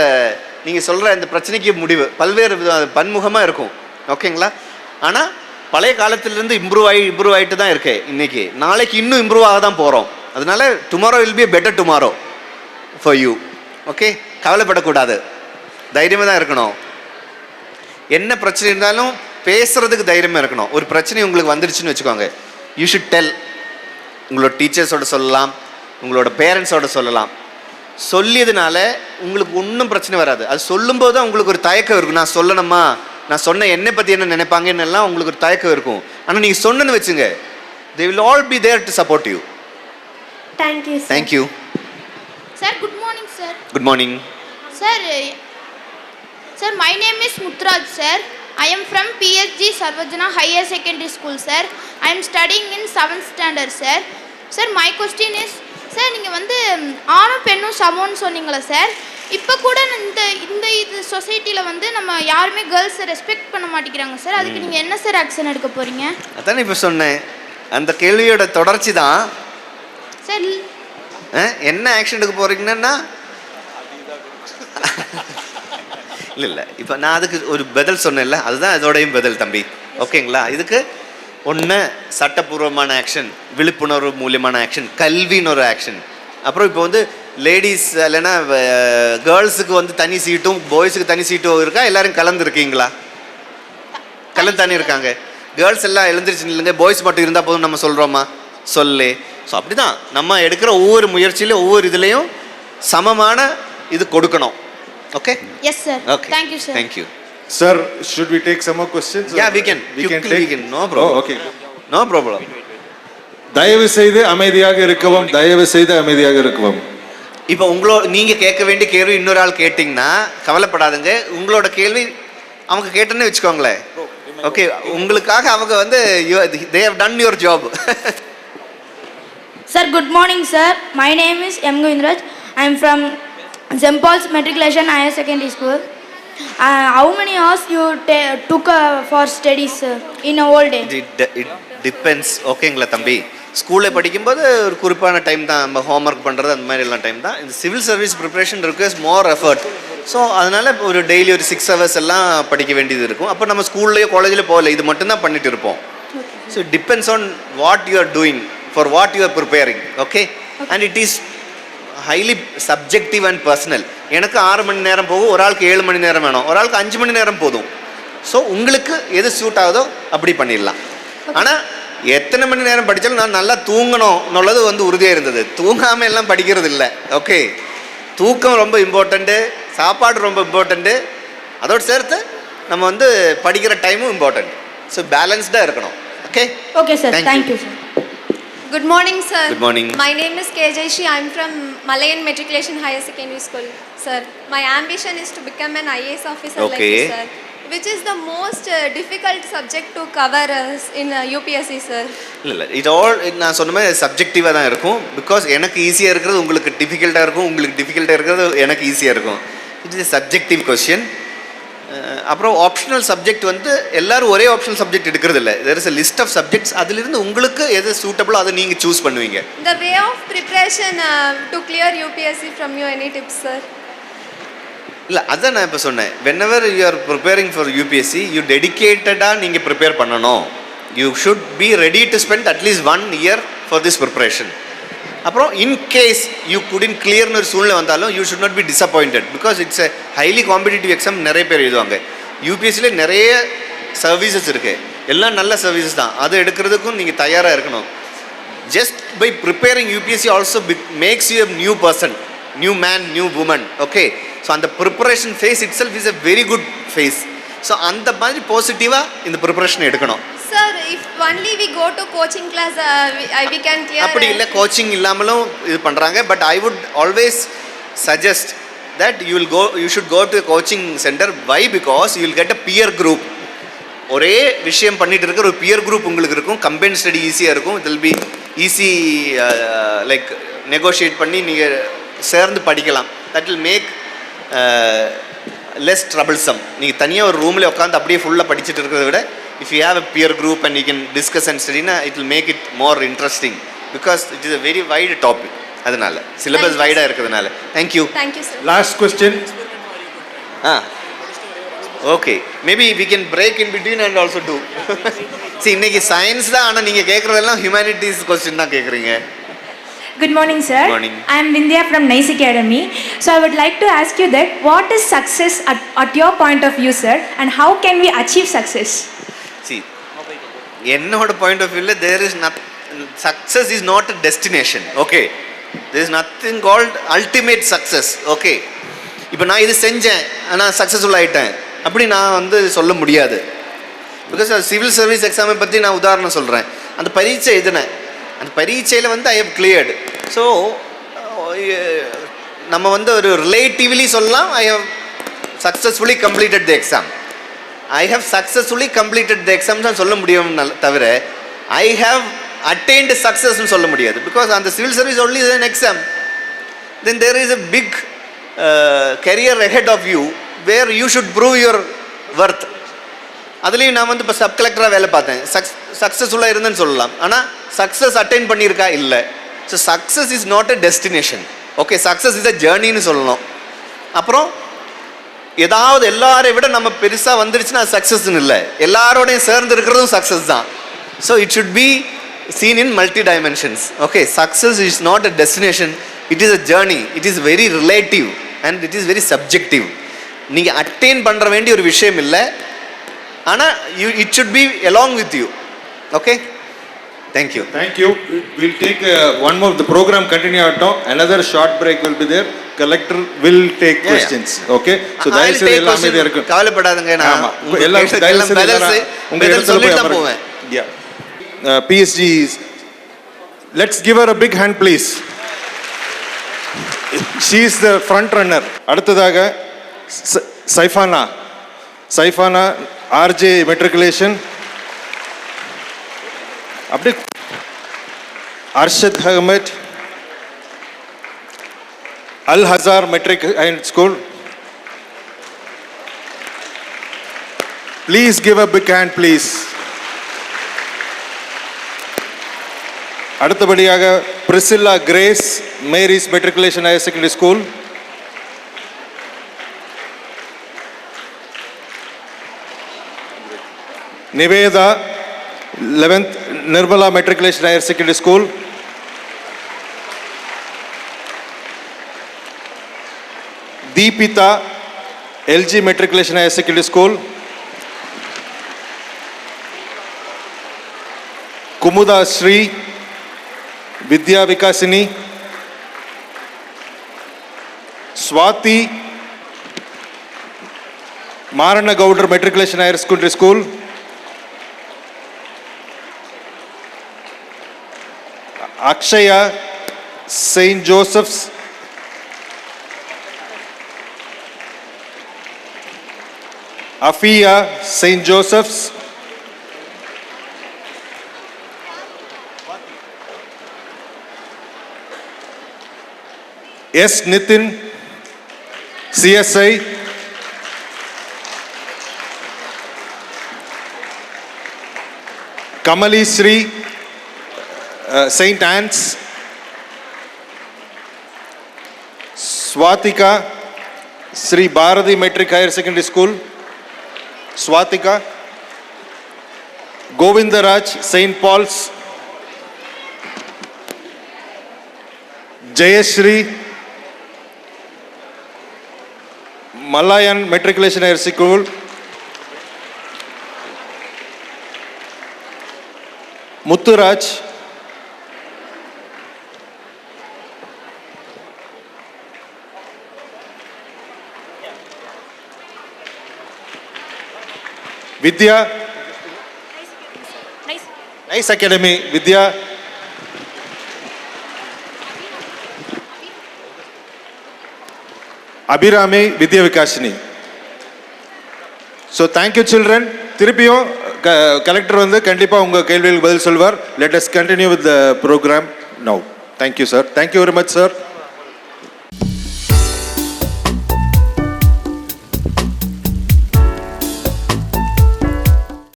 நீங்கள் சொல்கிற இந்த பிரச்சனைக்கு முடிவு பல்வேறு பன்முகமாக இருக்கும். ஓகேங்களா? ஆனால் பழைய காலத்திலேருந்து இம்ப்ரூவ் ஆகிட்டு தான் இருக்கு. இன்னைக்கு நாளைக்கு இன்னும் இம்ப்ரூவ் ஆக தான் போகிறோம். அதனால tomorrow will be better tomorrow for you. Okay, கவலைப்படக்கூடாது, தைரியமாக தான் இருக்கணும். என்ன பிரச்சனை இருந்தாலும் பேசுறதுக்கு தைரியமாக இருக்கணும். ஒரு பிரச்சனை உங்களுக்கு வந்துடுச்சுன்னு வச்சுக்கோங்க, யூ ஷுட் டெல். உங்களோட டீச்சர்ஸோட சொல்லலாம், உங்களோட பேரண்ட்ஸோட சொல்லலாம். சொல்லியதுனால உங்களுக்கு ஒன்றும் பிரச்சனை வராது. அது சொல்லும்போது தான் உங்களுக்கு ஒரு தயக்கம் இருக்கும். நான் சொல்லணுமா, நான் சொன்ன என்னை பற்றி என்ன நினைப்பாங்கன்னு எல்லாம் உங்களுக்கு ஒரு தயக்கம் இருக்கும். ஆனால் நீங்கள் சொன்னன்னு வச்சுங்க, they will all be there to support you. Thank you, sir. Thank you. Sir, good morning, sir. Good morning. Sir, my name is Mutraj, sir. I am from PSG Sarvajana Higher Secondary School, sir. I am studying in 7th standard, sir. Sir, my question is, sir, நீங்கள் வந்து ஆணும் பெண்ணும் சமம்னு சொன்னீங்களா sir? இப்போ கூட இந்த சொசைட்டியில் வந்து நம்ம யாருமே கேர்ள்ஸை ரெஸ்பெக்ட் பண்ண மாட்டேங்கிறாங்க சார். அதுக்கு நீங்கள் என்ன சார் ஆக்ஷன் எடுக்க போகிறீங்க? அதான் இப்போ சொன்னேன், அந்த கேள்வியோட தொடர்ச்சி தான் சார். என்ன ஆக்ஷன் எடுக்க போகிறீங்கன்னா இல்லை இப்போ நான் அதுக்கு ஒரு பதில் சொன்னேன்ல, அதுதான் இதோடையும் பதில் தம்பி. ஓகேங்களா? இதுக்கு ஒன்று சட்டப்பூர்வமான ஆக்ஷன், விழிப்புணர்வு மூலியமான ஆக்ஷன், கல்வின்னு ஒரு ஆக்ஷன். அப்புறம் இப்போ வந்து லேடிஸ் இல்லைன்னா கேர்ள்ஸுக்கு வந்து தனி சீட்டும் பாய்ஸுக்கு தனி சீட்டும் இருக்கா? எல்லாரும் கலந்துருக்கீங்களா? கலந்து தானே இருக்காங்க. கேர்ள்ஸ் எல்லாம் எழுந்திரிச்சு இல்லைங்க, பாய்ஸ் மட்டும் இருந்தால் போதும் நம்ம சொல்கிறோமா? சொல்லு. ஸோ அப்படி தான் நம்ம எடுக்கிற ஒவ்வொரு முயற்சியிலும் ஒவ்வொரு இதுலேயும் சமமான இது கொடுக்கணும். Okay? Yes, sir. Okay. Thank you, sir. Thank you. Sir, should we take some more questions? Yeah, we can. We can take. No problem. Oh, okay. No problem. தயவு செய்து அமைதியாக இருக்கவும். இப்போ நீங்கள் கேட்க வேண்டிய கேள்வி இன்னொரு ஆள் கேட்டிங்கன்னா கவலைப்படாதுங்க. உங்களோட கேள்வி அவங்க கேட்டேன்னு வச்சுக்கோங்களேன். ஓகே, உங்களுக்காக அவங்க வந்து they have done your job. Sir, good morning, sir. My name is M. Govindraj. I am from St. Paul's Matriculation Higher Secondary School. How many hours you took for studies, sir, in a whole day? It depends. ஓகேங்களா தம்பி? ஸ்கூலில் படிக்கும்போது ஒரு குறிப்பான time தான், நம்ம homework பண்ணுறது அந்த மாதிரி எல்லாம் டைம் தான். இந்த சிவில் சர்வீஸ் ப்ரிப்ரேஷன் ரிக்வயர்ஸ் மோர் எஃபர்ட். ஸோ அதனால் ஒரு டெய்லி ஒரு 6 hours எல்லாம் படிக்க வேண்டியது இருக்கும். அப்போ நம்ம ஸ்கூல்லையோ காலேஜில் போகல, இது மட்டும்தான் பண்ணிட்டு இருப்போம். So it depends on what you are doing, for what you are preparing. Okay, and it is highly subjective and personal. எனக்கு 6 மணி நேரம் போகும், ஒரு ஆளுக்கு 7 மணி நேரம் வேணும், ஒரு ஆளுக்கு 5 மணி நேரம் போதும். ஸோ உங்களுக்கு எது சூட் ஆகுதோ அப்படி பண்ணிடலாம். ஆனால் எத்தனை மணி நேரம் படித்தாலும் நான் நல்லா தூங்கணும் எന്നുള്ളത് வந்து உறுதியாக இருந்தது. தூங்காமல் எல்லாம் படிக்கிறது இல்லை. ஓகே, தூக்கம் ரொம்ப இம்பார்ட்டண்ட்டு, சாப்பாடு ரொம்ப இம்பார்ட்டண்ட்டு, அதோடு சேர்த்து நம்ம வந்து படிக்கிற டைமும் இம்பார்ட்டண்ட். ஸோ பேலன்ஸ்டாக இருக்கணும். Okay. Okay, sir. Thank you, sir. Good morning, sir. Good morning. My name is KJC. I am from Malayan Matriculation Higher Secondary School, sir. My ambition is to become an IAS officer like you, sir. Which is the most difficult subject to cover in UPSC, sir? இல்லை it all நான் சொன்ன மாதிரி சப்ஜெக்டிவாக தான் இருக்கும். Because எனக்கு ஈஸியாக இருக்கிறது உங்களுக்கு டிஃபிகல்ட்டாக இருக்கும், உங்களுக்கு டிஃபிகல்ட்டாக இருக்கிறது எனக்கு ஈஸியாக இருக்கும். It is a subjective question. அப்புறம் ஆப்ஷனல் சப்ஜெக்ட் வந்து எல்லாரும் ஒரே ஆப்ஷனல் சப்ஜெக்ட் எடுக்கிறது இல்லை. There is a list of subjects. அதிலிருந்து உங்களுக்கு எது சூட்டபிளோ அதை நீங்கள் சூஸ் பண்ணுவீங்க. The way of preparation to clear UPSC from you, any tips, sir? இல்லை அதான் நான் இப்போ சொன்னேன், whenever you are preparing for UPSC you டெடிக்கேட்டடாக நீங்கள் ப்ரிப்பேர் பண்ணணும். You should be ready to spend at least 1 year for this preparation. அப்புறம் in case you couldn't clearனு ஒரு சூழ்நிலை வந்தாலும் you should not be disappointed, because it's a highly competitive exam. நிறைய பேர் எழுதுவாங்க. யூபிஎஸ்சியில் நிறைய சர்வீசஸ் இருக்குது, எல்லாம் நல்ல சர்வீசஸ் தான். அதை எடுக்கிறதுக்கும் நீங்கள் தயாராக இருக்கணும். Just by preparing UPSC also makes you a new person, new man, new woman. Okay, so அந்த preparation phase itself is a very good phase. So அந்த மாதிரி பாசிட்டிவாக இந்த ப்ரிப்பரேஷன் எடுக்கணும். Sir, if only we go to coaching class, we can clear. அப்படி இல்லை, coaching இல்லாமலும் இது பண்ணுறாங்க. But I would always suggest that you should go to coaching centre. Why? Because you will get a peer group. ஒரே விஷயம் பண்ணிட்டு இருக்கிற ஒரு பியர் குரூப் உங்களுக்கு இருக்கும். கம்பைன் ஸ்டடி ஈஸியாக இருக்கும். It will be easy, like negotiate பண்ணி நீங்கள் சேர்ந்து படிக்கலாம். That will make less troublesome. நீங்கள் தனியாக ஒரு ரூமில் உட்காந்து அப்படியே ஃபுல்லாக படிச்சுட்டு இருக்கிறத விட, if you have a peer group and you can discuss and study, it will make it more interesting, because it is a very wide topic. அதனால சிலபஸ் வைடாக இருக்கிறதுனால. Thank you. Thank you, sir. Last question. Okay, maybe we can break in between and also do. சரி, இன்னைக்கு science தான், ஆனால் நீங்கள் கேட்குறதெல்லாம் humanities question தான் கேட்குறீங்க. Good morning, sir. Morning. I am Vindhya from Nice Academy. So I would like to ask you that what is success at your point of view, sir, and how can we achieve success? See, என்னோட point of வியூவில் there is not, success is not a destination. Okay, there is nothing called ultimate success. Okay, இப்போ நான் இது செஞ்சேன் ஆனால் successful ஆகிட்டேன் அப்படி நான் வந்து சொல்ல முடியாது. பிகாஸ் சிவில் சர்வீஸ் எக்ஸாமை பற்றி நான் உதாரணம் சொல்கிறேன். அந்த பரீட்சை எழுதினேன், அந்த பரீட்சையில் வந்து ஐ ஹவ் கிளியர்டு. ஸோ நம்ம வந்து ஒரு ரிலேட்டிவ்லி சொல்லலாம், I have successfully completed the exam. I have successfully completed the exam தான் சொல்ல முடியும் தவிர ஐ ஹவ் அட்டைன்டு சக்ஸஸ்ன்னு சொல்ல முடியாது. பிகாஸ் அந்த civil service only is an exam. Then there is a big career ahead of you where you should prove your worth. அதுலேயும் நான் வந்து இப்போ சப் கலெக்டராக வேலை பார்த்தேன், சக்ஸஸ்ஃபுல்லாக இருந்தேன்னு சொல்லலாம். ஆனால் சக்ஸஸ் அட்டைன் பண்ணியிருக்கா? இல்லை. So success is not a destination. Okay, success is a ஜேர்னின்னு சொல்லணும். அப்புறம் ஏதாவது எல்லாரை விட நம்ம பெருசாக வந்துருச்சுன்னா அது சக்ஸஸ்ன்னு இல்லை, எல்லாரோடையும் சேர்ந்து இருக்கிறதும் சக்ஸஸ் தான். So it should be seen in multi dimensions. Okay, success is not a destination, it is a journey. It is very relative and it is very subjective. நீங்கள் அட்டைன் பண்ணுற வேண்டிய ஒரு விஷயம் இல்லை, ஆனால் it should B along with you. Okay, thank you. Thank you. We'll take one more. The program continue ஆகட்டும். Another short break will be there. Collector will take questions. Okay, so தயவு செய்து எல்லாம் அமைதியா இருக்கு. கவலைப்படாதீங்க, நான் எல்லாம் உங்க இடத்துல போய் அமருங்க. Yeah. PSG, let's give her a big hand please. She is the front runner. அடுத்ததாக சைஃபானா RJ மெட்ரிகுலேஷன். அப்படியே Arshad Ahmed Al Hasar matric school. Please give a big hand please. அடுத்தபடியாக Priscilla Grace Mary's matriculation higher secondary school. Nivetha 11th Nirmala matriculation higher secondary school. Deepitha LG matriculation higher secondary school. Kumudha Sri Vidya Vikasini. Swathi Maranna Gowder matriculation higher secondary school. Akshaya Saint Joseph's. Afiya Saint Joseph's. S Nithin CSI. Kamali Sri Saint Anne's. Swatika Sri Bharati Metric Higher Secondary School, Swatika. Govindaraj, St. Paul's. Jayashri, Malayan Matriculation Higher School. Mutturaj. Vidya. Nice Academy, Vidya. Abhirami, Vidya Vikashini. So thank you children. திருப்பியும் collector வந்து கண்டிப்பாக உங்கள் கேள்விகளுக்கு பதில் சொல்வார். Let us continue with the program now. Thank you sir. Thank you very much sir.